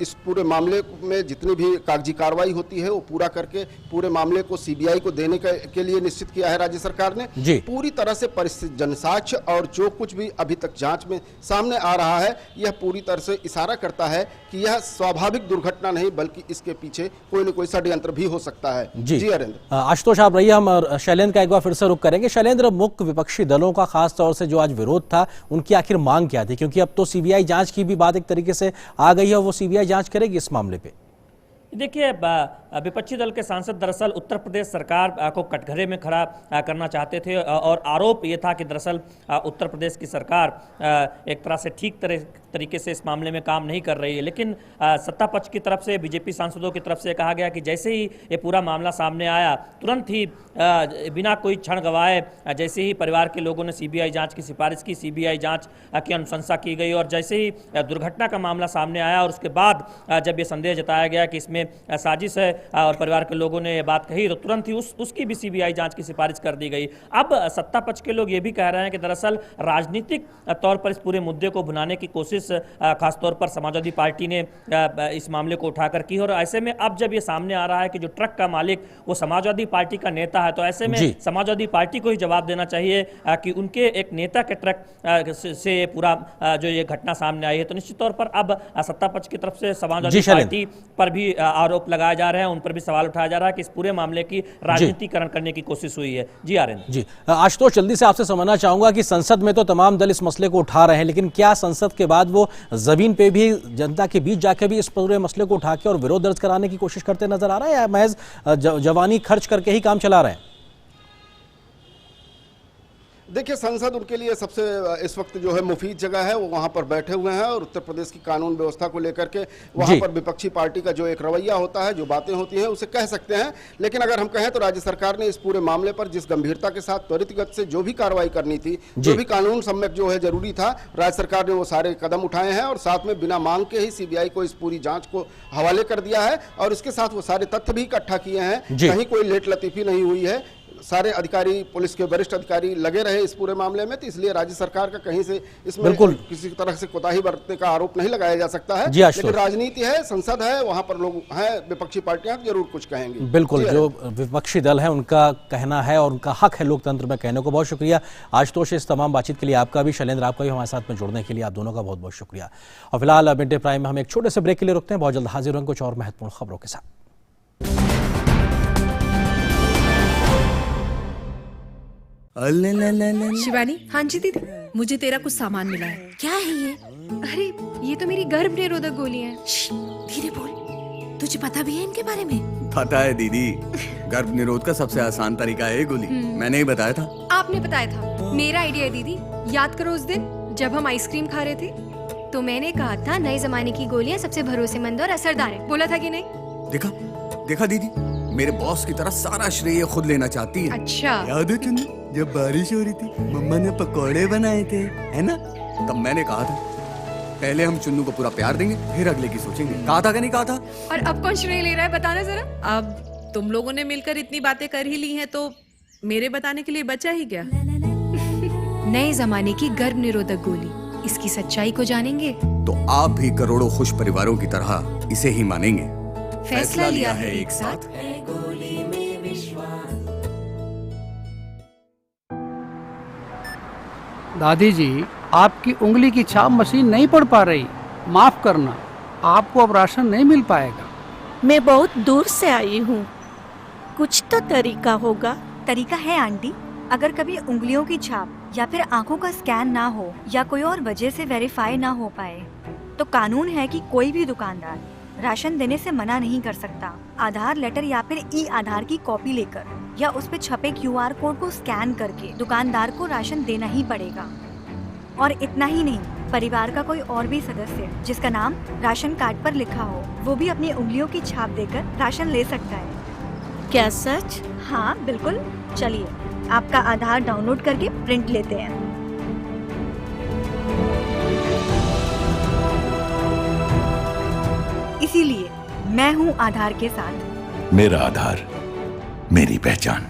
इस पूरे मामले में जितनी भी कागजी कार्रवाई होती है वो पूरा करके पूरे मामले को सीबीआई को देने के लिए निश्चित किया है राज्य सरकार ने। पूरी तरह से परिस्थिति जनसाक्ष्य और जो कुछ भी अभी तक जांच में सामने आ रहा है, यह पूरी तरह से इशारा करता है कि यह स्वाभाविक स्वाभाविक दुर्घटना नहीं बल्कि इसके पीछे कोई न कोई षड्यंत्र भी हो सकता है। जी अरविंद। आशुतोष आप रहिए, हम शैलेंद्र का एक बार फिर से रुख करेंगे। शैलेंद्र, मुख्य विपक्षी दलों का खास तौर से जो आज विरोध था, उनकी आखिर मांग क्या थी? क्योंकि अब तो सीबीआई जांच की भी बात एक तरीके से आ गई है, वो सीबीआई जांच करेगी इस मामले पे। देखिए, विपक्षी दल के सांसद दरअसल उत्तर प्रदेश सरकार को कटघरे में खड़ा करना चाहते थे और आरोप ये था कि दरअसल उत्तर प्रदेश की सरकार एक तरह से ठीक तरीके से इस मामले में काम नहीं कर रही है। लेकिन सत्ता पक्ष की तरफ से, बीजेपी सांसदों की तरफ से कहा गया कि जैसे ही ये पूरा मामला सामने आया, तुरंत ही बिना कोई क्षण गंवाए जैसे ही परिवार के लोगों ने सीबीआई जांच की सिफारिश की, सीबीआई जांच की अनुशंसा की गई और जैसे ही दुर्घटना का मामला सामने आया और उसके बाद जब ये संदेह जताया गया कि इसमें साजिश है और परिवार के लोगों ने ये बात कही, तो तुरंत ही उसकी भी सीबीआई जांच की सिफारिश कर दी गई। अब सत्ता पक्ष के लोग ये भी कह रहे हैं कि दरअसल राजनीतिक तौर पर इस पूरे मुद्दे को भुनाने की कोशिश खासतौर पर समाजवादी पार्टी ने इस मामले को उठाकर की। और ऐसे में अब जब ये सामने आ रहा है कि जो ट्रक का मालिक वो समाजवादी पार्टी का नेता है, तो ऐसे में समाजवादी पार्टी को ही जवाब देना चाहिए कि उनके एक नेता के ट्रक से पूरा जो ये घटना सामने आई है। तो निश्चित तौर पर अब सत्ता पक्ष की तरफ से समाजवादी पार्टी पर भी आरोप लगाए जा रहे हैं, उन पर भी सवाल उठाया जा रहा है कि इस पूरे मामले की राजनीतिकरण करने की कोशिश हुई है। जी आर्यन। जी आशुतोष, जल्दी से आपसे समझना चाहूंगा कि संसद में तो तमाम दल इस मसले को उठा रहे हैं, लेकिन क्या संसद के बाद वो जमीन पे भी जनता के बीच जाकर भी इस पूरे मसले को उठा के और विरोध दर्ज कराने की कोशिश करते नजर आ रहा है, या महज जवानी खर्च करके ही काम चला रहे हैं? देखिए, संसद उनके लिए सबसे इस वक्त जो है मुफीद जगह है, वो वहाँ पर बैठे हुए हैं और उत्तर प्रदेश की कानून व्यवस्था को लेकर के वहाँ पर विपक्षी पार्टी का जो एक रवैया होता है, जो बातें होती हैं, उसे कह सकते हैं। लेकिन अगर हम कहें तो राज्य सरकार ने इस पूरे मामले पर जिस गंभीरता के साथ त्वरित गति से जो भी कार्रवाई करनी थी, जो भी कानून सम्यक जो है जरूरी था, राज्य सरकार ने वो सारे कदम उठाए हैं और साथ में बिना मांग के ही सीबीआई को इस पूरी जांच को हवाले कर दिया है और इसके साथ वो सारे तथ्य भी इकट्ठा किए हैं। कहीं कोई लेट लतीफी नहीं हुई है, सारे अधिकारी, पुलिस के वरिष्ठ अधिकारी लगे रहे इस पूरे मामले में। तो इसलिए राज्य सरकार का कहीं से इसमें किसी तरह से कोताही बरतने का आरोप नहीं लगाया जा सकता है। लेकिन राजनीति है, संसद है, वहां पर लोग हैं, विपक्षी पार्टियां जरूर कुछ कहेंगी। बिल्कुल, जो विपक्षी दल है उनका कहना है और उनका हक है लोकतंत्र में कहने को। बहुत शुक्रिया आशुतोष इस तमाम बातचीत के लिए, आपका भी, शैलेंद्र आपका भी हमारे साथ में जुड़ने के लिए, आप दोनों का बहुत बहुत शुक्रिया। और फिलहाल मिड डे प्राइम में हम एक छोटे से ब्रेक के लिए रुकते हैं, बहुत जल्द हाजिर होंगे कुछ और महत्वपूर्ण खबरों के साथ। शिवानी। हाँ जी दीदी, मुझे तेरा कुछ सामान मिला है। क्या है ये? अरे ये तो मेरी गर्भ निरोधक गोली है। धीरे बोल, तुझे पता भी है इनके बारे में? पता है दीदी, गर्भ निरोध का सबसे आसान तरीका है गोली। मैंने ही बताया था। आपने बताया था? मेरा आइडिया है दीदी। याद करो उस दिन जब हम आइसक्रीम खा रहे थे, तो मैंने कहा था नए जमाने की गोलियां सबसे भरोसेमंद और असरदार है। बोला था कि नहीं? देखा देखा दीदी, मेरे बॉस की तरह सारा श्रेय खुद लेना चाहती है। अच्छा। याद है चुन्नी, जब बारिश हो रही थी, मम्मा ने पकोड़े बनाए थे, है ना? तब मैंने कहा था पहले हम चुन्नू को पूरा प्यार देंगे, फिर अगले की सोचेंगे। कहा था कि नहीं कहा था? और अब कौन श्रेय ले रहा है, बताना जरा। अब तुम लोगों ने मिलकर इतनी बातें कर ही ली हैं, तो मेरे बताने के लिए बचा ही क्या? नए जमाने की गर्भ निरोधक गोली, इसकी सच्चाई को जानेंगे तो आप भी करोड़ों खुश परिवारों की तरह इसे ही मानेंगे। फैसला लिया है एक साथ। दादी जी, आपकी उंगली की छाप मशीन नहीं पढ़ पा रही, माफ करना, आपको अब राशन नहीं मिल पाएगा। मैं बहुत दूर से आई हूँ, कुछ तो तरीका होगा। तरीका है आंटी, अगर कभी उंगलियों की छाप या फिर आंखों का स्कैन ना हो या कोई और वजह से वेरीफाई ना हो पाए, तो कानून है कि कोई भी दुकानदार राशन देने से मना नहीं कर सकता। आधार लेटर या फिर ई आधार की कॉपी लेकर या उस पे छपे QR कोड को स्कैन करके दुकानदार को राशन देना ही पड़ेगा। और इतना ही नहीं, परिवार का कोई और भी सदस्य जिसका नाम राशन कार्ड पर लिखा हो, वो भी अपनी उंगलियों की छाप देकर राशन ले सकता है। क्या सच? हाँ बिल्कुल। चलिए आपका आधार डाउनलोड करके प्रिंट लेते हैं। इसीलिए मैं हूँ आधार के साथ। मेरा आधार, मेरी पहचान।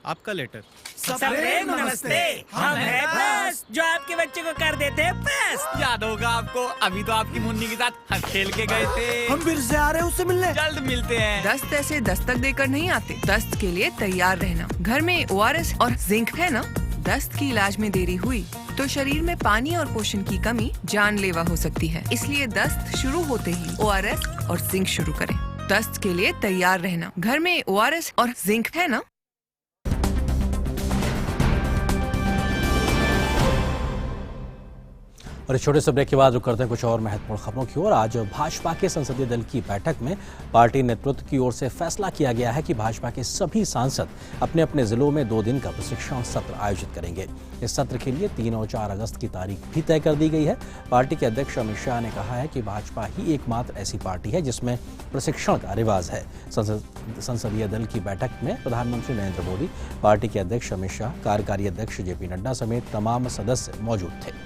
आपका लेटर। नमस्ते, हम हैं बस, जो आपके बच्चे को कर देते हैं बस। याद होगा आपको, अभी तो आपकी मुन्नी के साथ हंस खेल के गए थे। हम फिर से आ रहे हैं उससे मिलने, जल्द मिलते हैं। दस्त ऐसे दस्तक देकर नहीं आते, दस्त के लिए तैयार रहना। घर में ORS और जिंक है ना? दस्त की इलाज में देरी हुई तो शरीर में पानी और पोषण की कमी जानलेवा हो सकती है। इसलिए दस्त शुरू होते ही ORS और जिंक शुरू करें। दस्त के लिए तैयार रहना। घर में ORS और जिंक है ना? और इस छोटे से ब्रेक के बाद रुक करते हैं कुछ और महत्वपूर्ण खबरों की ओर। आज भाजपा के संसदीय दल की बैठक में पार्टी नेतृत्व की ओर से फैसला किया गया है कि भाजपा के सभी सांसद अपने अपने जिलों में 2 दिन का प्रशिक्षण सत्र आयोजित करेंगे। इस सत्र के लिए 3 और 4 अगस्त की तारीख भी तय कर दी गई है। पार्टी के अध्यक्ष अमित शाह ने कहा है कि भाजपा ही एकमात्र ऐसी पार्टी है जिसमें प्रशिक्षण का रिवाज है। संसदीय दल की बैठक में प्रधानमंत्री नरेंद्र मोदी, पार्टी के अध्यक्ष अमित शाह, कार्यकारी अध्यक्ष JP नड्डा समेत तमाम सदस्य मौजूद थे।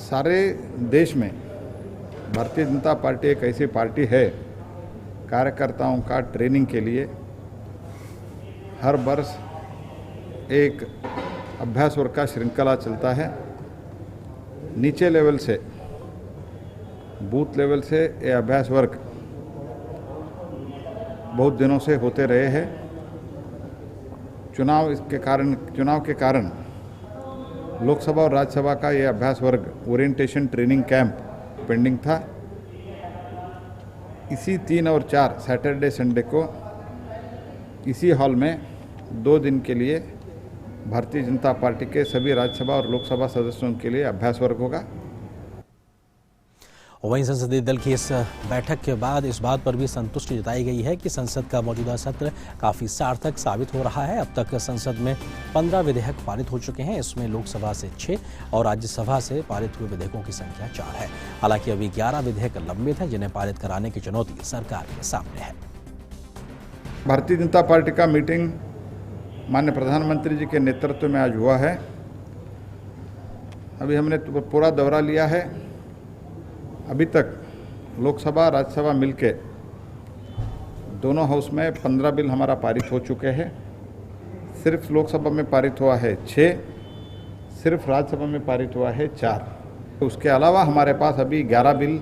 सारे देश में भारतीय जनता पार्टी एक ऐसी पार्टी है, कार्यकर्ताओं का ट्रेनिंग के लिए हर वर्ष एक अभ्यास वर्ग का श्रृंखला चलता है। नीचे लेवल से, बूथ लेवल से ये अभ्यास वर्ग बहुत दिनों से होते रहे हैं। चुनाव के कारण लोकसभा और राज्यसभा का ये अभ्यास वर्ग ओरिएंटेशन ट्रेनिंग कैंप पेंडिंग था। इसी 3 और 4 सैटरडे संडे को इसी हॉल में 2 दिन के लिए भारतीय जनता पार्टी के सभी राज्यसभा और लोकसभा सदस्यों के लिए अभ्यास वर्ग होगा। वहीं संसदीय दल की इस बैठक के बाद इस बात पर भी संतुष्टि जताई गई है कि संसद का मौजूदा सत्र काफ़ी सार्थक साबित हो रहा है। अब तक संसद में 15 विधेयक पारित हो चुके हैं। इसमें लोकसभा से 6 और राज्यसभा से पारित हुए विधेयकों की संख्या 4 है। हालांकि अभी 11 विधेयक लंबित हैं जिन्हें पारित कराने की चुनौती सरकार के सामने है। भारतीय जनता पार्टी का मीटिंग माननीय प्रधानमंत्री जी के नेतृत्व में आज हुआ है। अभी हमने पूरा दौरा लिया है। अभी तक लोकसभा राज्यसभा मिलके दोनों हाउस में 15 बिल हमारा पारित हो चुके हैं। सिर्फ लोकसभा में पारित हुआ है 6, सिर्फ राज्यसभा में पारित हुआ है 4। उसके अलावा हमारे पास अभी 11 बिल,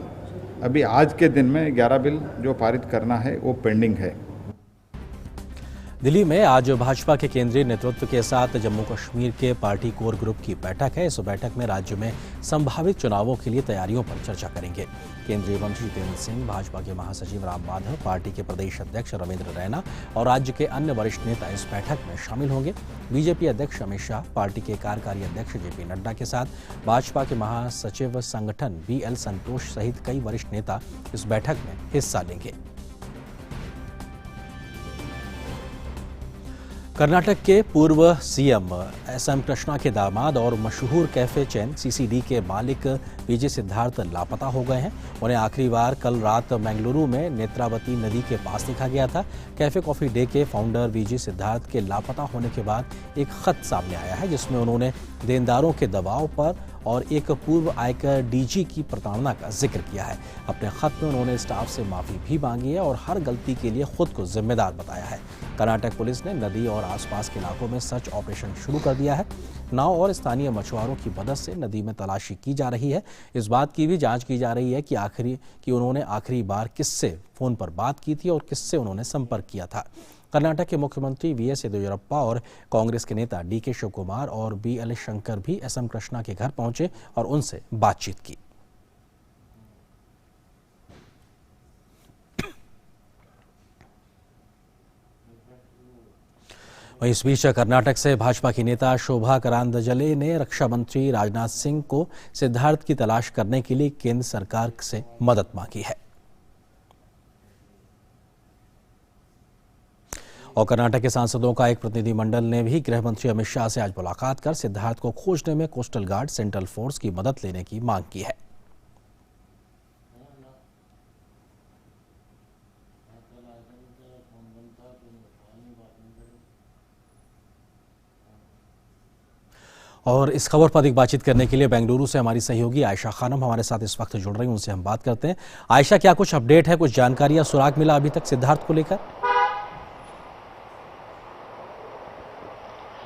अभी आज के दिन में 11 बिल जो पारित करना है वो पेंडिंग है। दिल्ली में आज भाजपा के केंद्रीय नेतृत्व के साथ जम्मू कश्मीर के पार्टी कोर ग्रुप की बैठक है। इस बैठक में राज्य में संभावित चुनावों के लिए तैयारियों पर चर्चा करेंगे। केंद्रीय मंत्री जितेंद्र सिंह, भाजपा के महासचिव राम माधव, पार्टी के प्रदेश अध्यक्ष रविंद्र रैना और राज्य के अन्य वरिष्ठ नेता इस बैठक में शामिल होंगे। बीजेपी अध्यक्ष अमित शाह, पार्टी के कार्यकारी अध्यक्ष JP नड्डा के साथ भाजपा के महासचिव संगठन BL संतोष सहित कई वरिष्ठ नेता इस बैठक में हिस्सा लेंगे। कर्नाटक के पूर्व CM SM कृष्णा के दामाद और मशहूर कैफे चेन CCD के मालिक विजय सिद्धार्थ लापता हो गए हैं। उन्हें आखिरी बार कल रात बेंगलुरु में नेत्रावती नदी के पास देखा गया था। कैफे कॉफी डे के फाउंडर विजय सिद्धार्थ के लापता होने के बाद एक खत सामने आया है जिसमें उन्होंने देनदारों के दबाव पर और एक पूर्व आयकर DG की प्रताड़ना का जिक्र किया है। अपने खत में उन्होंने स्टाफ से माफी भी मांगी है और हर गलती के लिए खुद को जिम्मेदार बताया है। कर्नाटक पुलिस ने नदी और आसपास के इलाकों में सर्च ऑपरेशन शुरू कर दिया है। नाव और स्थानीय मछुआरों की मदद से नदी में तलाशी की जा रही है। इस बात की भी जांच की जा रही है कि उन्होंने आखिरी बार किससे फोन पर बात की थी और किससे उन्होंने संपर्क किया था। कर्नाटक के मुख्यमंत्री VS येदियुरप्पा और कांग्रेस के नेता DK शिवकुमार और BL शंकर भी SM कृष्णा के घर पहुंचे और उनसे बातचीत की। वहीं इस बीच कर्नाटक से भाजपा की नेता शोभा करांदजले ने रक्षा मंत्री राजनाथ सिंह को सिद्धार्थ की तलाश करने के लिए केंद्र सरकार से मदद मांगी है। और कर्नाटक के सांसदों का एक प्रतिनिधिमंडल ने भी गृह मंत्री अमित शाह से आज मुलाकात कर सिद्धार्थ को खोजने में कोस्टल गार्ड, सेंट्रल फोर्स की मदद लेने की मांग की है। और इस खबर पर अधिक बातचीत करने के लिए बेंगलुरु से हमारी सहयोगी आयशा खानम हमारे साथ इस वक्त जुड़ रही हैं। उनसे हम बात करते हैं। आयशा, क्या कुछ अपडेट है, कुछ जानकारी या सुराग मिला अभी तक सिद्धार्थ को लेकर?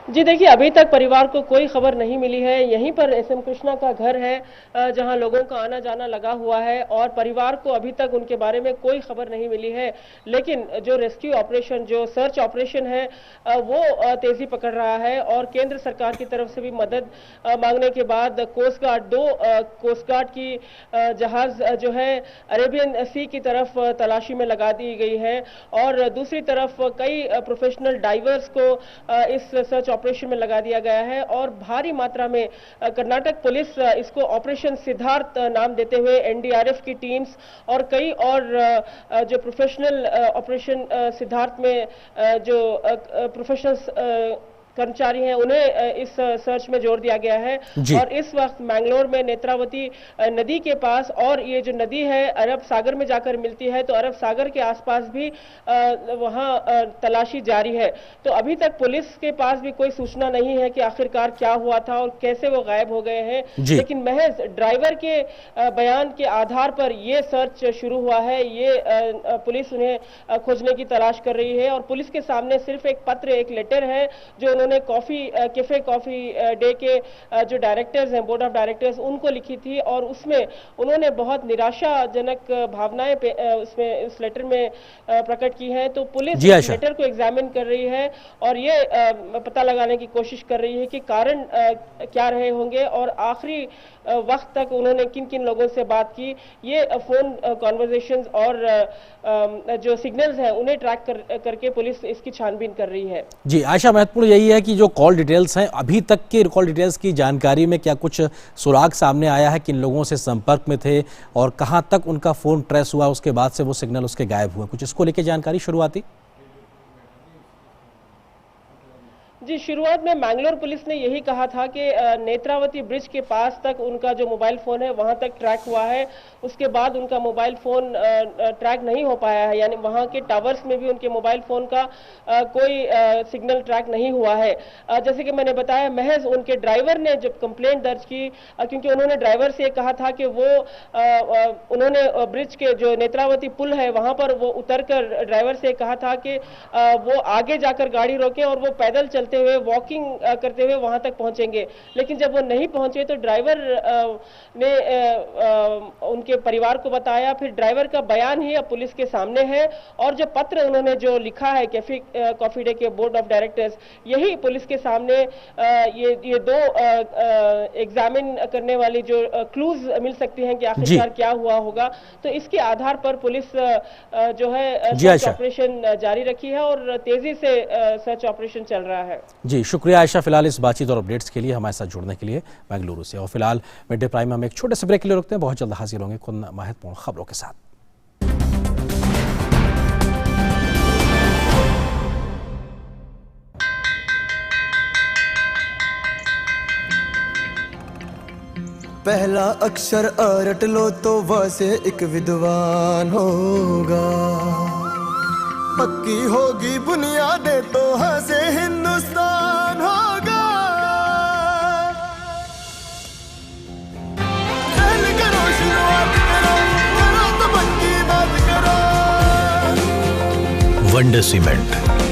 जी देखिए, अभी तक परिवार को कोई खबर नहीं मिली है। यहीं पर एसएम कृष्णा का घर है जहां लोगों का आना जाना लगा हुआ है और परिवार को अभी तक उनके बारे में कोई खबर नहीं मिली है। लेकिन जो रेस्क्यू ऑपरेशन, जो सर्च ऑपरेशन है वो तेजी पकड़ रहा है और केंद्र सरकार की तरफ से भी मदद मांगने के बाद कोस्ट गार्ड, 2 कोस्ट गार्ड की जहाज जो है अरेबियन सी की तरफ तलाशी में लगा दी गई है और दूसरी तरफ कई प्रोफेशनल डाइवर्स को इस सर्च ऑपरेशन में लगा दिया गया है और भारी मात्रा में कर्नाटक पुलिस इसको ऑपरेशन सिद्धार्थ नाम देते हुए एनडीआरएफ की टीम्स और कई और जो प्रोफेशनल ऑपरेशन सिद्धार्थ में जो प्रोफेशनल कर्मचारी हैं उन्हें इस सर्च में जोड़ दिया गया है। और इस वक्त मैंगलोर में नेत्रावती नदी के पास, और ये जो नदी है अरब सागर में जाकर मिलती है, तो अरब सागर के आसपास भी वहां तलाशी जारी है। तो अभी तक पुलिस के पास भी कोई सूचना नहीं है कि आखिरकार क्या हुआ था और कैसे वो गायब हो गए हैं, लेकिन महज ड्राइवर के बयान के आधार पर ये सर्च शुरू हुआ है। ये पुलिस उन्हें खोजने की तलाश कर रही है और पुलिस के सामने सिर्फ एक पत्र, एक लेटर है जो उन्होंने कैफे कॉफी डे के जो डायरेक्टर्स हैं, बोर्ड ऑफ डायरेक्टर्स, उनको लिखी थी और उसमें उन्होंने बहुत निराशाजनक भावनाएं उसमें उस लेटर में प्रकट की हैं। तो पुलिस इस लेटर को एग्जामिन कर रही है और ये पता लगाने की कोशिश कर रही है कि कारण क्या रहे होंगे और आखिरी वक्त तक उन्होंने किन किन लोगों से बात की। ये फोन कॉन्वर्सेशंस और जो सिग्नल्स हैं उन्हें ट्रैक करके पुलिस इसकी छानबीन कर रही है। जी आयशा, महत्वपूर्ण यही है कि जो कॉल डिटेल्स हैं, अभी तक के कॉल डिटेल्स की जानकारी में क्या कुछ सुराग सामने आया है, किन लोगों से संपर्क में थे और कहां तक उनका फोन ट्रेस हुआ, उसके बाद से वो सिग्नल उसके गायब हुए, कुछ इसको लेकर जानकारी शुरुआती? जी, शुरुआत में मैंगलोर पुलिस ने यही कहा था कि नेत्रावती ब्रिज के पास तक उनका जो मोबाइल फोन है वहां तक ट्रैक हुआ है, उसके बाद उनका मोबाइल फोन ट्रैक नहीं हो पाया है, यानी वहां के टावर्स में भी उनके मोबाइल फोन का कोई सिग्नल ट्रैक नहीं हुआ है। जैसे कि मैंने बताया, महज उनके ड्राइवर ने जब कंप्लेंट दर्ज की, क्योंकि उन्होंने ड्राइवर से कहा था कि वो उन्होंने ब्रिज के जो नेत्रावती पुल है वहां पर वो उतरकर ड्राइवर से कहा था कि वो आगे जाकर गाड़ी रोके और वो पैदल चलते हुए, वॉकिंग करते हुए वहां तक पहुंचेंगे। लेकिन जब वो नहीं पहुंचे तो ड्राइवर ने उनके परिवार को बताया। फिर ड्राइवर का बयान ही अब पुलिस के सामने है और जो पत्र उन्होंने जो लिखा है कैफे कॉफी डे के बोर्ड ऑफ डायरेक्टर्स, यही पुलिस के सामने ये 2 एग्जामिन करने वाली जो क्लूज मिल सकती हैं कि आखिरकार क्या हुआ होगा। तो इसके आधार पर पुलिस जो है सर्च ऑपरेशन जारी रखी है और तेजी से सर्च ऑपरेशन चल रहा है। जी शुक्रिया आयशा, फिलहाल इस बातचीत और अपडेट्स के लिए हमारे साथ जुड़ने के लिए बेंगलुरु से। और फिलहाल मिड डे प्राइम में हम एक छोटे से ब्रेक के लिए रुकते हैं, बहुत जल्द हाजिर होंगे कुछ महत्वपूर्ण खबरों के साथ। पहला अक्षर रट लो तो वह से एक विद्वान होगा, पक्की होगी बुनियादें तो हाँ से हिंदुस्तान होगा। करो शुरुआत करो, करो तो पक्की बात करो। वनडे सीमेंट,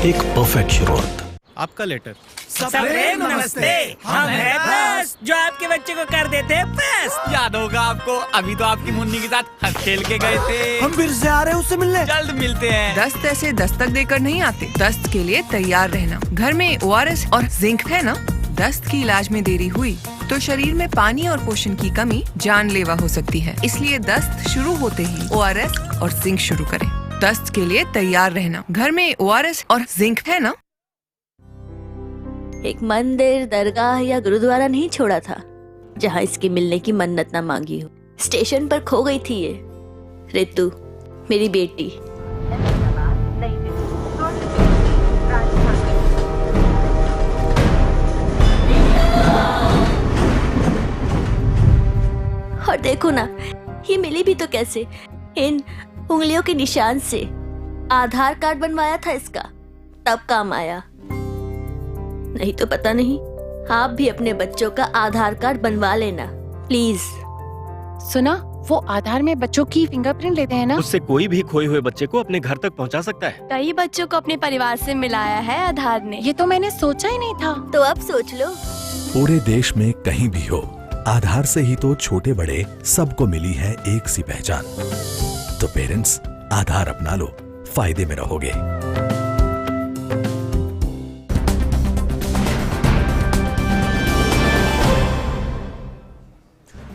एक परफेक्ट शुरुआत। आपका लेटर। सबरे नमस्ते, हम हैं बस जो आपके बच्चे को कर देते हैं बस। याद होगा आपको, अभी तो आपकी मुन्नी के साथ हंस खेल के गए थे। हम फिर से आ रहे हैं उससे मिलने, जल्द मिलते हैं। दस्त ऐसे दस्तक देकर नहीं आते, दस्त के लिए तैयार रहना। घर में ORS और जिंक है ना? दस्त की इलाज में देरी हुई तो शरीर में पानी और पोषण की कमी जानलेवा हो सकती है, इसलिए दस्त शुरू होते ही ORS और जिंक शुरू करें। दस्त के लिए तैयार रहना। घर में ORS और जिंक है ना? एक मंदिर, दरगाह या गुरुद्वारा नहीं छोड़ा था जहाँ इसकी मिलने की मन्नत ना मांगी हो। स्टेशन पर खो गई थी ये रितु, मेरी बेटी। और देखो ना, ये मिली भी तो कैसे, इन उंगलियों के निशान से। आधार कार्ड बनवाया था इसका, तब काम आया, नहीं तो पता नहीं। आप भी अपने बच्चों का आधार कार्ड बनवा लेना प्लीज। सुना, वो आधार में बच्चों की फिंगरप्रिंट लेते हैं ना? उससे कोई भी खोए हुए बच्चे को अपने घर तक पहुंचा सकता है। कई बच्चों को अपने परिवार से मिलाया है आधार ने। ये तो मैंने सोचा ही नहीं था। तो अब सोच लो। पूरे देश में कहीं भी हो, आधार से ही तो छोटे बड़े सबको मिली है एक सी पहचान। तो पेरेंट्स, आधार अपना लो, फायदे में रहोगे।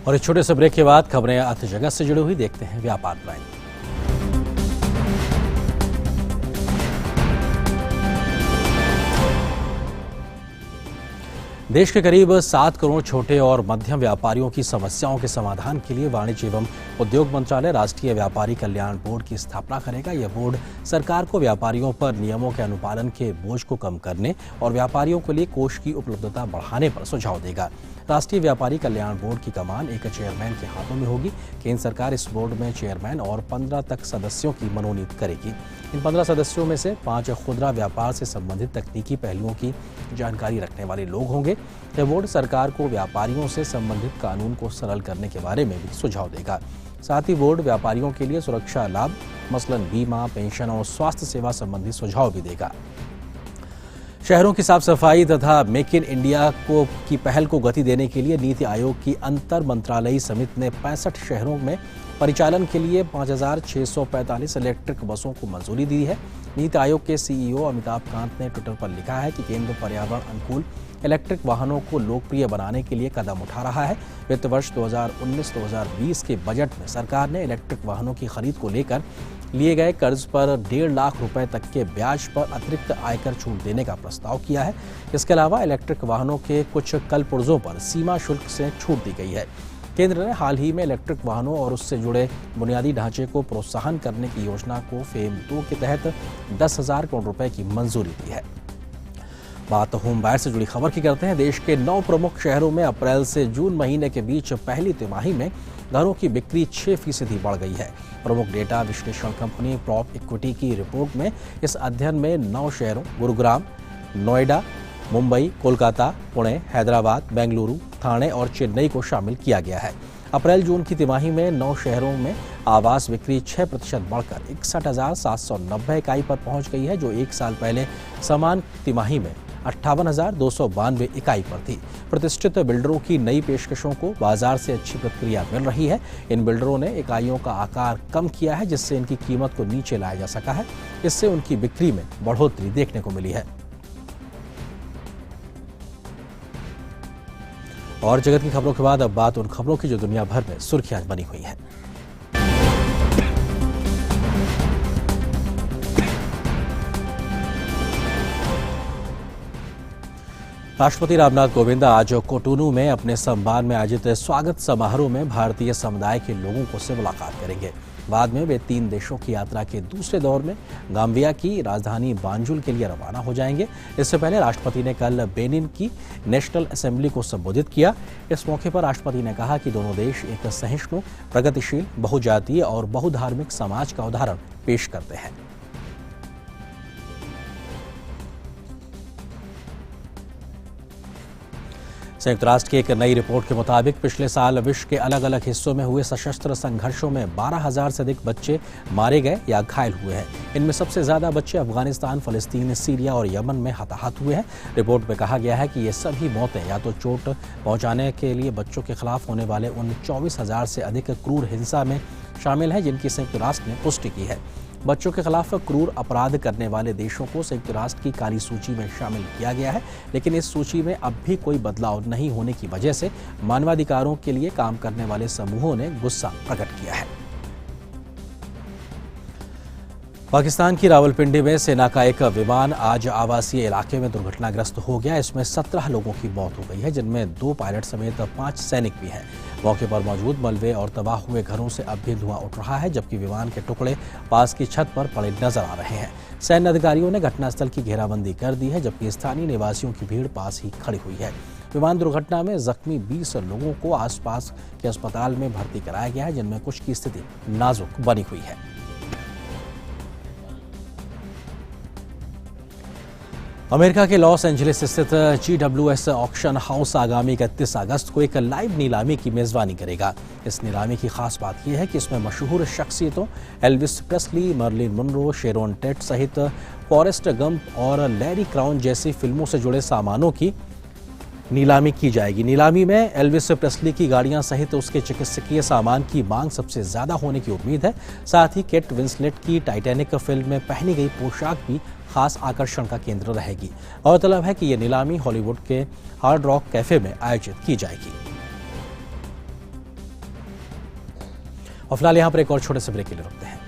और इस छोटे से ब्रेक के बाद खबरें अर्थ जगत से जुड़ी हुई, देखते हैं व्यापार प्राइम। देश के करीब 7 करोड़ छोटे और मध्यम व्यापारियों की समस्याओं के समाधान के लिए वाणिज्य एवं उद्योग मंत्रालय राष्ट्रीय व्यापारी कल्याण बोर्ड की स्थापना करेगा। यह बोर्ड सरकार को व्यापारियों पर नियमों के अनुपालन के बोझ को कम करने और व्यापारियों के लिए कोष की उपलब्धता बढ़ाने पर सुझाव देगा। राष्ट्रीय व्यापारी कल्याण बोर्ड की कमान एक चेयरमैन के हाथों में होगी। केंद्र सरकार इस बोर्ड में चेयरमैन और 15 तक सदस्यों की मनोनीत करेगी। इन 15 सदस्यों में से 5 खुदरा व्यापार से संबंधित तकनीकी पहलुओं की जानकारी रखने वाले लोग होंगे। यह बोर्ड सरकार को व्यापारियों से संबंधित कानून को सरल करने के बारे में भी सुझाव देगा। साथ ही बोर्ड व्यापारियों के लिए सुरक्षा लाभ, मसलन बीमा, पेंशन और स्वास्थ्य सेवा संबंधी सुझाव भी देगा। शहरों की साफ सफाई तथा मेक इन इंडिया की पहल को गति देने के लिए नीति आयोग की अंतर मंत्रालयी समिति ने 65 शहरों में परिचालन के लिए 5,645 इलेक्ट्रिक बसों को मंजूरी दी है। नीति आयोग के सीईओ अमिताभ कांत ने ट्विटर पर लिखा है कि केंद्र पर्यावरण अनुकूल इलेक्ट्रिक वाहनों को लोकप्रिय बनाने के लिए कदम उठा रहा है। वित्त वर्ष 2019-2020 के बजट में सरकार ने इलेक्ट्रिक वाहनों की खरीद को लेकर लिए गए कर्ज पर 1.5 लाख रुपए तक के ब्याज पर अतिरिक्त आयकर छूट देने का प्रस्ताव किया है। इसके अलावा इलेक्ट्रिक वाहनों के कुछ कलपुर्जों पर सीमा शुल्क से छूट दी गई है। केंद्र ने हाल ही में इलेक्ट्रिक वाहनों और उससे जुड़े बुनियादी ढांचे को प्रोत्साहन करने की योजना को फेम 2 के तहत 10,000 करोड़ रुपए की मंजूरी दी है। बात होम बायर से जुड़ी खबर की करते हैं। देश के 9 प्रमुख शहरों में अप्रैल से जून महीने के बीच पहली तिमाही में घरों की बिक्री 6% बढ़ गई है। प्रमुख डेटा विश्लेषण कंपनी प्रॉप इक्विटी की रिपोर्ट में इस अध्ययन में 9 शहरों गुरुग्राम, नोएडा, मुंबई, कोलकाता, पुणे, हैदराबाद, बेंगलुरु, ठाणे और चेन्नई को शामिल किया गया है। अप्रैल जून की तिमाही में 9 शहरों में आवास बिक्री 6% बढ़कर 61,790 इकाई पर पहुंच गई है, जो एक साल पहले समान तिमाही में 58,292 इकाई पर थी। प्रतिष्ठित बिल्डरों की नई पेशकशों को बाजार से अच्छी प्रतिक्रिया मिल रही है। इन बिल्डरों ने इकाइयों का आकार कम किया है, जिससे इनकी कीमत को नीचे लाया जा सका है। इससे उनकी बिक्री में बढ़ोतरी देखने को मिली है। और जगत की खबरों के बाद अब बात उन खबरों की जो दुनिया भर में सुर्खियां बनी हुई हैं। राष्ट्रपति रामनाथ कोविंद आज कोटोनू में अपने सम्मान में आयोजित स्वागत समारोह में भारतीय समुदाय के लोगों से मुलाकात करेंगे। बाद में वे 3 देशों की यात्रा के दूसरे दौर में गाम्बिया की राजधानी बांजुल के लिए रवाना हो जाएंगे। इससे पहले राष्ट्रपति ने कल बेनिन की नेशनल असेंबली को संबोधित किया। इस मौके पर राष्ट्रपति ने कहा कि दोनों देश एक सहिष्णु, प्रगतिशील, बहुजातीय और बहुधार्मिक समाज का उदाहरण पेश करते हैं। संयुक्त राष्ट्र की एक नई रिपोर्ट के मुताबिक पिछले साल विश्व के अलग अलग हिस्सों में हुए सशस्त्र संघर्षों में 12,000 से अधिक बच्चे मारे गए या घायल हुए हैं। इनमें सबसे ज्यादा बच्चे अफगानिस्तान, फलस्तीन, सीरिया और यमन में हताहत हुए हैं। रिपोर्ट में कहा गया है कि ये सभी मौतें या तो चोट पहुंचाने के लिए बच्चों के खिलाफ होने वाले उन 24,000 से अधिक क्रूर हिंसा में शामिल है, जिनकी संयुक्त राष्ट्र ने पुष्टि की है। बच्चों के खिलाफ क्रूर अपराध करने वाले देशों को संयुक्त राष्ट्र की काली सूची में शामिल किया गया है, लेकिन इस सूची में अब भी कोई बदलाव नहीं होने की वजह से मानवाधिकारों के लिए काम करने वाले समूहों ने गुस्सा प्रकट किया है। पाकिस्तान की रावलपिंडी में सेना का एक विमान आज आवासीय इलाके में दुर्घटनाग्रस्त हो गया। इसमें 17 लोगों की मौत हो गई है, जिनमें 2 पायलट समेत 5 सैनिक भी हैं। मौके पर मौजूद मलबे और तबाह हुए घरों से अब भी धुआं उठ रहा है, जबकि विमान के टुकड़े पास की छत पर पड़े नजर आ रहे हैं। सैन्य अधिकारियों ने घटनास्थल की घेराबंदी कर दी है, जबकि स्थानीय निवासियों की भीड़ पास ही खड़ी हुई है। विमान दुर्घटना में जख्मी 20 लोगों को आसपास के अस्पताल में भर्ती कराया गया है, जिनमें कुछ की स्थिति नाजुक बनी हुई है। अमेरिका के लॉस एंजलिस स्थित GWS ऑक्शन हाउस आगामी 31 अगस्त को एक लाइव नीलामी की मेजबानी करेगा। इस नीलामी की खास बात यह है कि इसमें मशहूर शख्सियतों Elvis Presley, Marilyn Monroe, Sharon Tate सहित फॉरेस्ट गंप और लैरी क्राउन जैसी फिल्मों से जुड़े सामानों की नीलामी की जाएगी। नीलामी में एल्विस प्रेस्ली की गाड़ियां सहित उसके चिकित्सकीय सामान की मांग सबसे ज्यादा होने की उम्मीद है। साथ ही केट विंसलेट की टाइटैनिक फिल्म में पहनी गई पोशाक भी खास आकर्षण का केंद्र रहेगी। गौरतलब है कि यह नीलामी हॉलीवुड के हार्ड रॉक कैफे में आयोजित की जाएगी। और फिलहाल यहां पर एक और छोटे से ब्रेक के लिए रुकते हैं।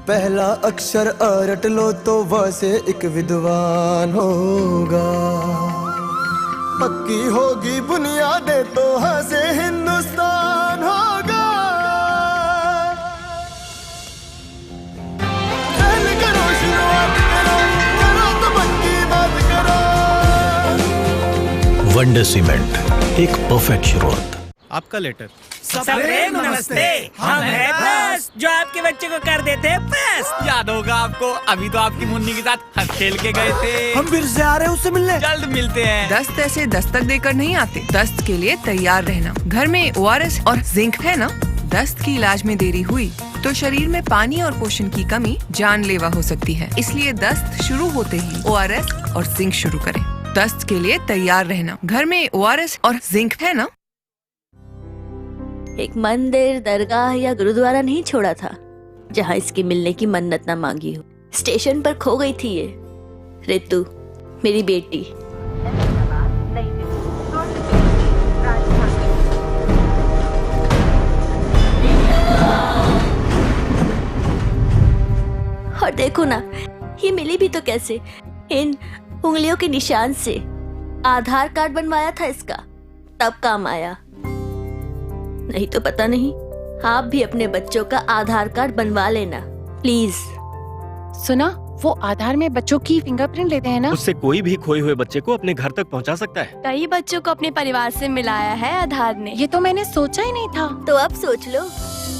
पहला अक्षर अ रट लो तो व से एक विद्वान होगा। पक्की होगी बुनियादें तो ह से हिंदुस्तान होगा। पहले करो शुरुआत करो तो पक्की बात करो। वंडर सीमेंट, एक परफेक्ट शुरुआत। आपका लेटर। सबरे नमस्ते, हम हैं बस जो आपके बच्चे को कर देते हैं बस। याद होगा आपको, अभी तो आपकी मुन्नी के साथ हंस खेल के गए थे। हम फिर से आ रहे हैं उससे मिलने। जल्द मिलते हैं। दस्त ऐसे दस्तक देकर नहीं आते। दस्त के लिए तैयार रहना। घर में ORS और जिंक है ना? दस्त की इलाज में देरी हुई तो शरीर में पानी और पोषण की कमी जानलेवा हो सकती है। इसलिए दस्त शुरू होते ही ORS और जिंक शुरू करें। दस्त के लिए तैयार रहना। घर में ORS और जिंक है ना? एक मंदिर, दरगाह या गुरुद्वारा नहीं छोड़ा था जहाँ इसके मिलने की मन्नत ना मांगी हो। स्टेशन पर खो गई थी ये रितु, मेरी बेटी। और देखो ना, ये मिली भी तो कैसे, इन उंगलियों के निशान से। आधार कार्ड बनवाया था इसका, तब काम आया। नहीं तो पता नहीं। आप भी अपने बच्चों का आधार कार्ड बनवा लेना प्लीज। सुना, वो आधार में बच्चों की फिंगरप्रिंट लेते हैं ना? उससे कोई भी खोए हुए बच्चे को अपने घर तक पहुंचा सकता है। कई बच्चों को अपने परिवार से मिलाया है आधार ने। ये तो मैंने सोचा ही नहीं था। तो अब सोच लो।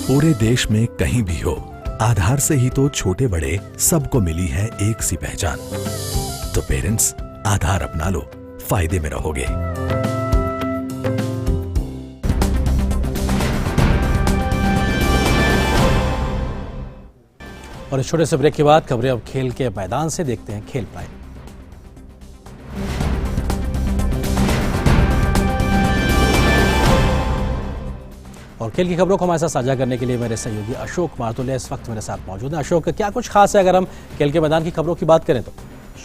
पूरे देश में कहीं भी हो, आधार से ही तो छोटे बड़े सबको मिली है एक सी पहचान। तो पेरेंट्स, आधार अपना लो, फायदे में रहोगे। और इस छोटे से ब्रेक के बाद खबरें अब खेल के मैदान से। देखते हैं खेल प्राइम। और खेल की खबरों को हमारे साथ साझा करने के लिए मेरे सहयोगी अशोक मारतुलिया इस वक्त मेरे साथ मौजूद हैं। अशोक, क्या कुछ खास है अगर हम खेल के मैदान की खबरों की बात करें तो?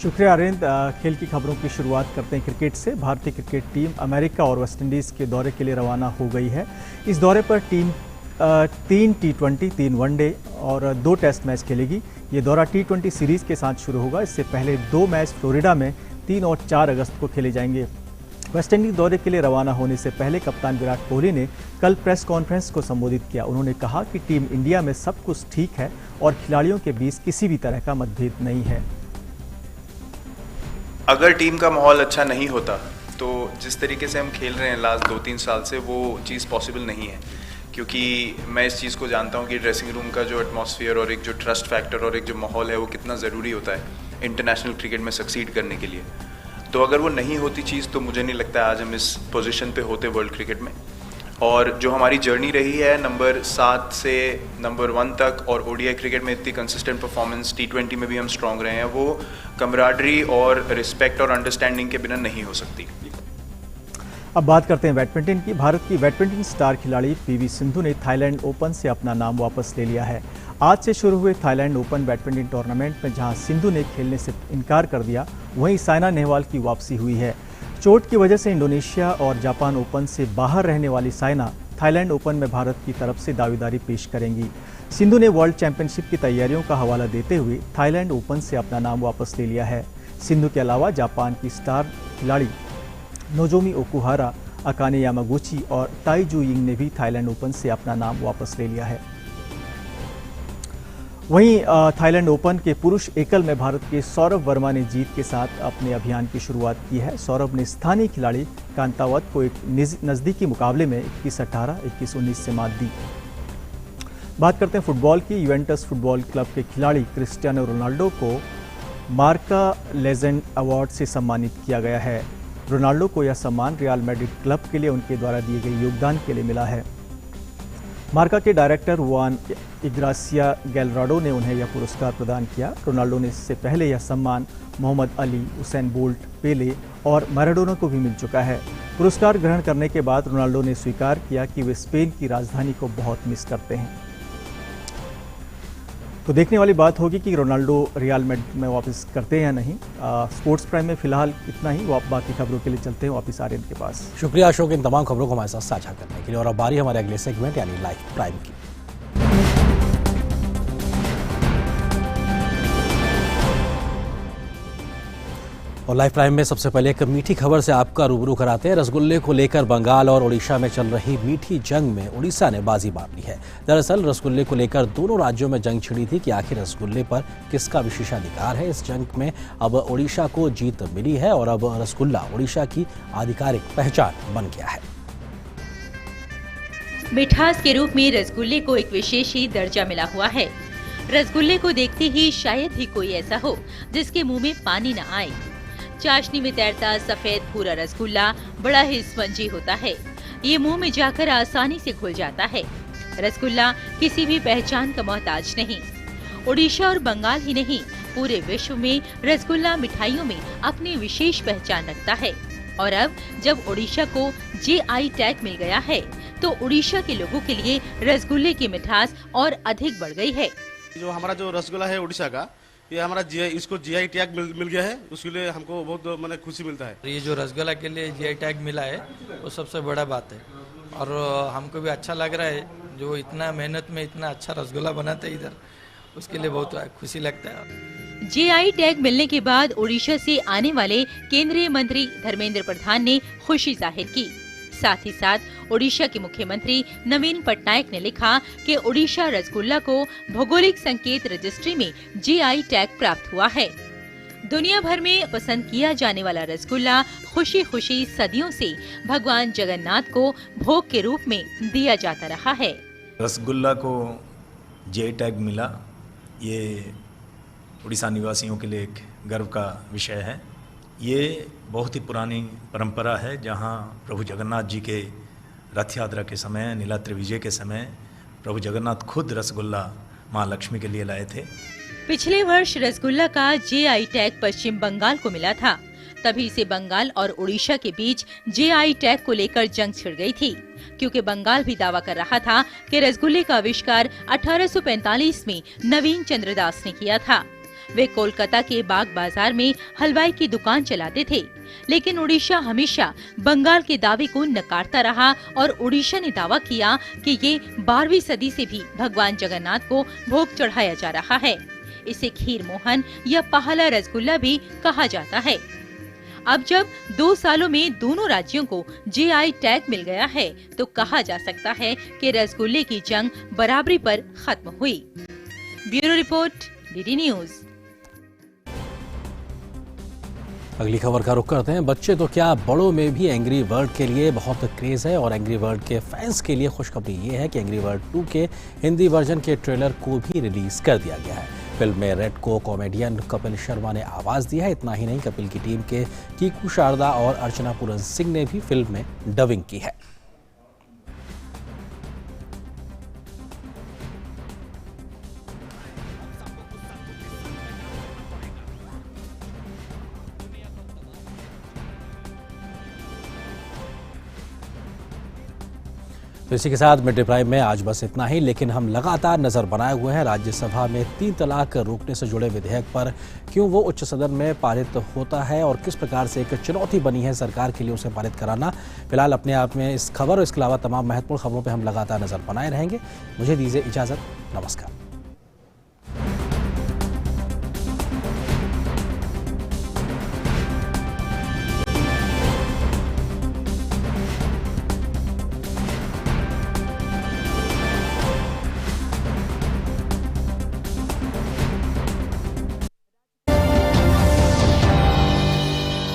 शुक्रिया अरिंद। खेल की खबरों की शुरुआत करते हैं क्रिकेट से। भारतीय क्रिकेट टीम अमेरिका और वेस्टइंडीज़ के दौरे के लिए रवाना हो गई है। इस दौरे पर टीम 3 T20, 3 वनडे और 2 टेस्ट मैच खेलेगी। ये दौरा T20 सीरीज़ के साथ शुरू होगा। इससे पहले 2 मैच फ्लोरिडा में 3 और 4 अगस्त को खेले जाएंगे। वेस्टइंडीज दौरे के लिए रवाना होने से पहले कप्तान विराट कोहली ने कल प्रेस कॉन्फ्रेंस को संबोधित किया। उन्होंने कहा कि टीम इंडिया में सब कुछ ठीक है और खिलाड़ियों के बीच किसी भी तरह का मतभेद नहीं है। अगर टीम का माहौल अच्छा नहीं होता तो जिस तरीके से हम खेल रहे हैं लास्ट 2-3 साल से, वो चीज़ पॉसिबल नहीं है। क्योंकि मैं इस चीज़ को जानता हूँ कि ड्रेसिंग रूम का जो एटमॉस्फेयर और एक जो ट्रस्ट फैक्टर और एक जो माहौल है वो कितना ज़रूरी होता है इंटरनेशनल क्रिकेट में सक्सीड करने के लिए। तो अगर वो नहीं होती चीज़ तो मुझे नहीं लगता आज हम इस पोजीशन पे होते वर्ल्ड क्रिकेट में। और जो हमारी जर्नी रही है नंबर 7 से नंबर 1 तक, और ODI क्रिकेट में इतनी कंसिस्टेंट परफॉर्मेंस, T20 में भी हम स्ट्रॉन्ग रहे हैं, वो कमराडरी और रिस्पेक्ट और अंडरस्टैंडिंग के बिना नहीं हो सकती। अब बात करते हैं बैडमिंटन की। भारत की बैडमिंटन स्टार खिलाड़ी PV सिंधु ने थाईलैंड ओपन से अपना नाम वापस ले लिया है। आज से शुरू हुए थाईलैंड ओपन बैडमिंटन टूर्नामेंट में जहां सिंधु ने खेलने से इनकार कर दिया, वहीं साइना नेहवाल की वापसी हुई है। चोट की वजह से इंडोनेशिया और जापान ओपन से बाहर रहने वाली साइना थाईलैंड ओपन में भारत की तरफ से दावेदारी पेश करेंगी। सिंधु ने वर्ल्ड चैंपियनशिप की तैयारियों का हवाला देते हुए थाईलैंड ओपन से अपना नाम वापस ले लिया है। सिंधु के अलावा जापान की स्टार खिलाड़ी नोजोमी ओकुहारा, अकाने यामागुची और ताई जू यिंग ने भी थाईलैंड ओपन से अपना नाम वापस ले लिया है। वहीं थाईलैंड ओपन के पुरुष एकल में भारत के सौरभ वर्मा ने जीत के साथ अपने अभियान की शुरुआत की है। सौरभ ने स्थानीय खिलाड़ी कांतावत को एक नज़दीकी मुकाबले में 21-18, 21-19 से मात दी। बात करते हैं फुटबॉल की। यूवेंटस फुटबॉल क्लब के खिलाड़ी क्रिस्टियानो रोनाल्डो को मार्का लेजेंड अवार्ड से सम्मानित किया गया है। रोनाल्डो को यह सम्मान रियल मैड्रिड क्लब के लिए उनके द्वारा दिए गए योगदान के लिए मिला है। मार्का के डायरेक्टर जुआन इग्नासियो गैलराडो ने उन्हें यह पुरस्कार प्रदान किया। रोनाल्डो ने इससे पहले यह सम्मान मोहम्मद अली, उसेन बोल्ट, पेले और मैराडोना को भी मिल चुका है। पुरस्कार ग्रहण करने के बाद रोनाल्डो ने स्वीकार किया कि वे स्पेन की राजधानी को बहुत मिस करते हैं। तो देखने वाली बात होगी कि रोनाल्डो रियल मैड्रिड में वापस करते हैं या नहीं। स्पोर्ट्स प्राइम में फिलहाल इतना ही। वो बाकी खबरों के लिए चलते हैं वापस आर्यन के पास। शुक्रिया अशोक इन तमाम खबरों को हमारे साथ साझा करने के लिए। और अब बारी हमारे अगले सेगमेंट यानी लाइव प्राइम की। और लाइव प्राइम में सबसे पहले एक मीठी खबर से आपका रूबरू कराते हैं। रसगुल्ले को लेकर बंगाल और ओडिशा में चल रही मीठी जंग में उड़ीसा ने बाजी मार ली है। दरअसल रसगुल्ले को लेकर दोनों राज्यों में जंग छिड़ी थी कि आखिर रसगुल्ले पर किसका विशेषाधिकार है। इस जंग में अब ओडिशा को जीत मिली है और अब रसगुल्ला ओडिशा की आधिकारिक पहचान बन गया है। मिठास के रूप में रसगुल्ले को एक विशेष ही दर्जा मिला हुआ है। रसगुल्ले को देखते ही शायद ही कोई ऐसा हो जिसके मुंह में पानी न आए। चाशनी में तैरता सफेद भूरा रसगुल्ला बड़ा ही स्पंजी होता है। ये मुंह में जाकर आसानी से घुल जाता है। रसगुल्ला किसी भी पहचान का मोहताज नहीं। ओडिशा और बंगाल ही नहीं, पूरे विश्व में रसगुल्ला मिठाइयों में अपनी विशेष पहचान रखता है। और अब जब ओडिशा को GI टैग मिल गया है तो ओडिशा के लोगों के लिए रसगुल्ले की मिठास और अधिक बढ़ गई है। जो हमारा जो रसगुल्ला है ओडिशा का, ये हमारा इसको GI टैग मिल गया है, उसके लिए हमको बहुत मैंने खुशी मिलता है। ये जो रसगुल्ला के लिए GI टैग मिला है वो सबसे बड़ा बात है और हमको भी अच्छा लग रहा है। जो इतना मेहनत में इतना अच्छा रसगुल्ला बनाते हैं इधर, उसके लिए बहुत खुशी लगता है। GI टैग मिलने के बाद ओडिशा से आने वाले केंद्रीय मंत्री धर्मेंद्र प्रधान ने खुशी जाहिर की। साथ ही साथ ओडिशा के मुख्यमंत्री नवीन पटनायक ने लिखा कि ओडिशा रसगुल्ला को भौगोलिक संकेत रजिस्ट्री में GI टैग प्राप्त हुआ है। दुनिया भर में पसंद किया जाने वाला रसगुल्ला खुशी खुशी सदियों से भगवान जगन्नाथ को भोग के रूप में दिया जाता रहा है। रसगुल्ला को GI टैग मिला, ये उड़ीसा निवासियों के लिए एक गर्व का विषय है। ये बहुत ही पुरानी परंपरा है जहाँ प्रभु जगन्नाथ जी के रथ यात्रा के समय, नीलाद्रि विजय के समय प्रभु जगन्नाथ खुद रसगुल्ला माँ लक्ष्मी के लिए लाए थे। पिछले वर्ष रसगुल्ला का GI टैग पश्चिम बंगाल को मिला था। तभी से बंगाल और ओडिशा के बीच GI टैग को लेकर जंग छिड़ गई थी, क्योंकि बंगाल भी दावा कर रहा था कि रसगुल्ले का आविष्कार 1845 में नवीन चंद्र दास ने किया था। वे कोलकाता के बाग बाजार में हलवाई की दुकान चलाते थे, लेकिन ओडिशा हमेशा बंगाल के दावे को नकारता रहा और ओडिशा ने दावा किया कि ये 12वीं सदी से भी भगवान जगन्नाथ को भोग चढ़ाया जा रहा है। इसे खीर मोहन या पहला रसगुल्ला भी कहा जाता है। अब जब 2 सालों में दोनों राज्यों को GI टैग मिल गया है तो कहा जा सकता है कि रसगुल्ले की जंग बराबरी पर खत्म हुई। Bureau report, DD news. अगली खबर का रुख करते हैं। बच्चे तो क्या, बड़ों में भी एंग्री बर्ड के लिए बहुत क्रेज है और एंग्री बर्ड के फैंस के लिए खुशखबरी ये है कि एंग्री बर्ड 2 के हिंदी वर्जन के ट्रेलर को भी रिलीज कर दिया गया है। फिल्म में रेड को कॉमेडियन कपिल शर्मा ने आवाज दिया है। इतना ही नहीं, कपिल की टीम के कीकू शारदा और अर्चना पूरन सिंह ने भी फिल्म में डबिंग की है। तो इसी के साथ मिड डे प्राइम में आज बस इतना ही, लेकिन हम लगातार नजर बनाए हुए हैं राज्यसभा में 3 तलाक रोकने से जुड़े विधेयक पर। क्यों वो उच्च सदन में पारित होता है और किस प्रकार से एक चुनौती बनी है सरकार के लिए उसे पारित कराना। फिलहाल अपने आप में इस खबर और इसके अलावा तमाम महत्वपूर्ण खबरों पर हम लगातार नजर बनाए रहेंगे। मुझे दीजिए इजाजत, नमस्कार।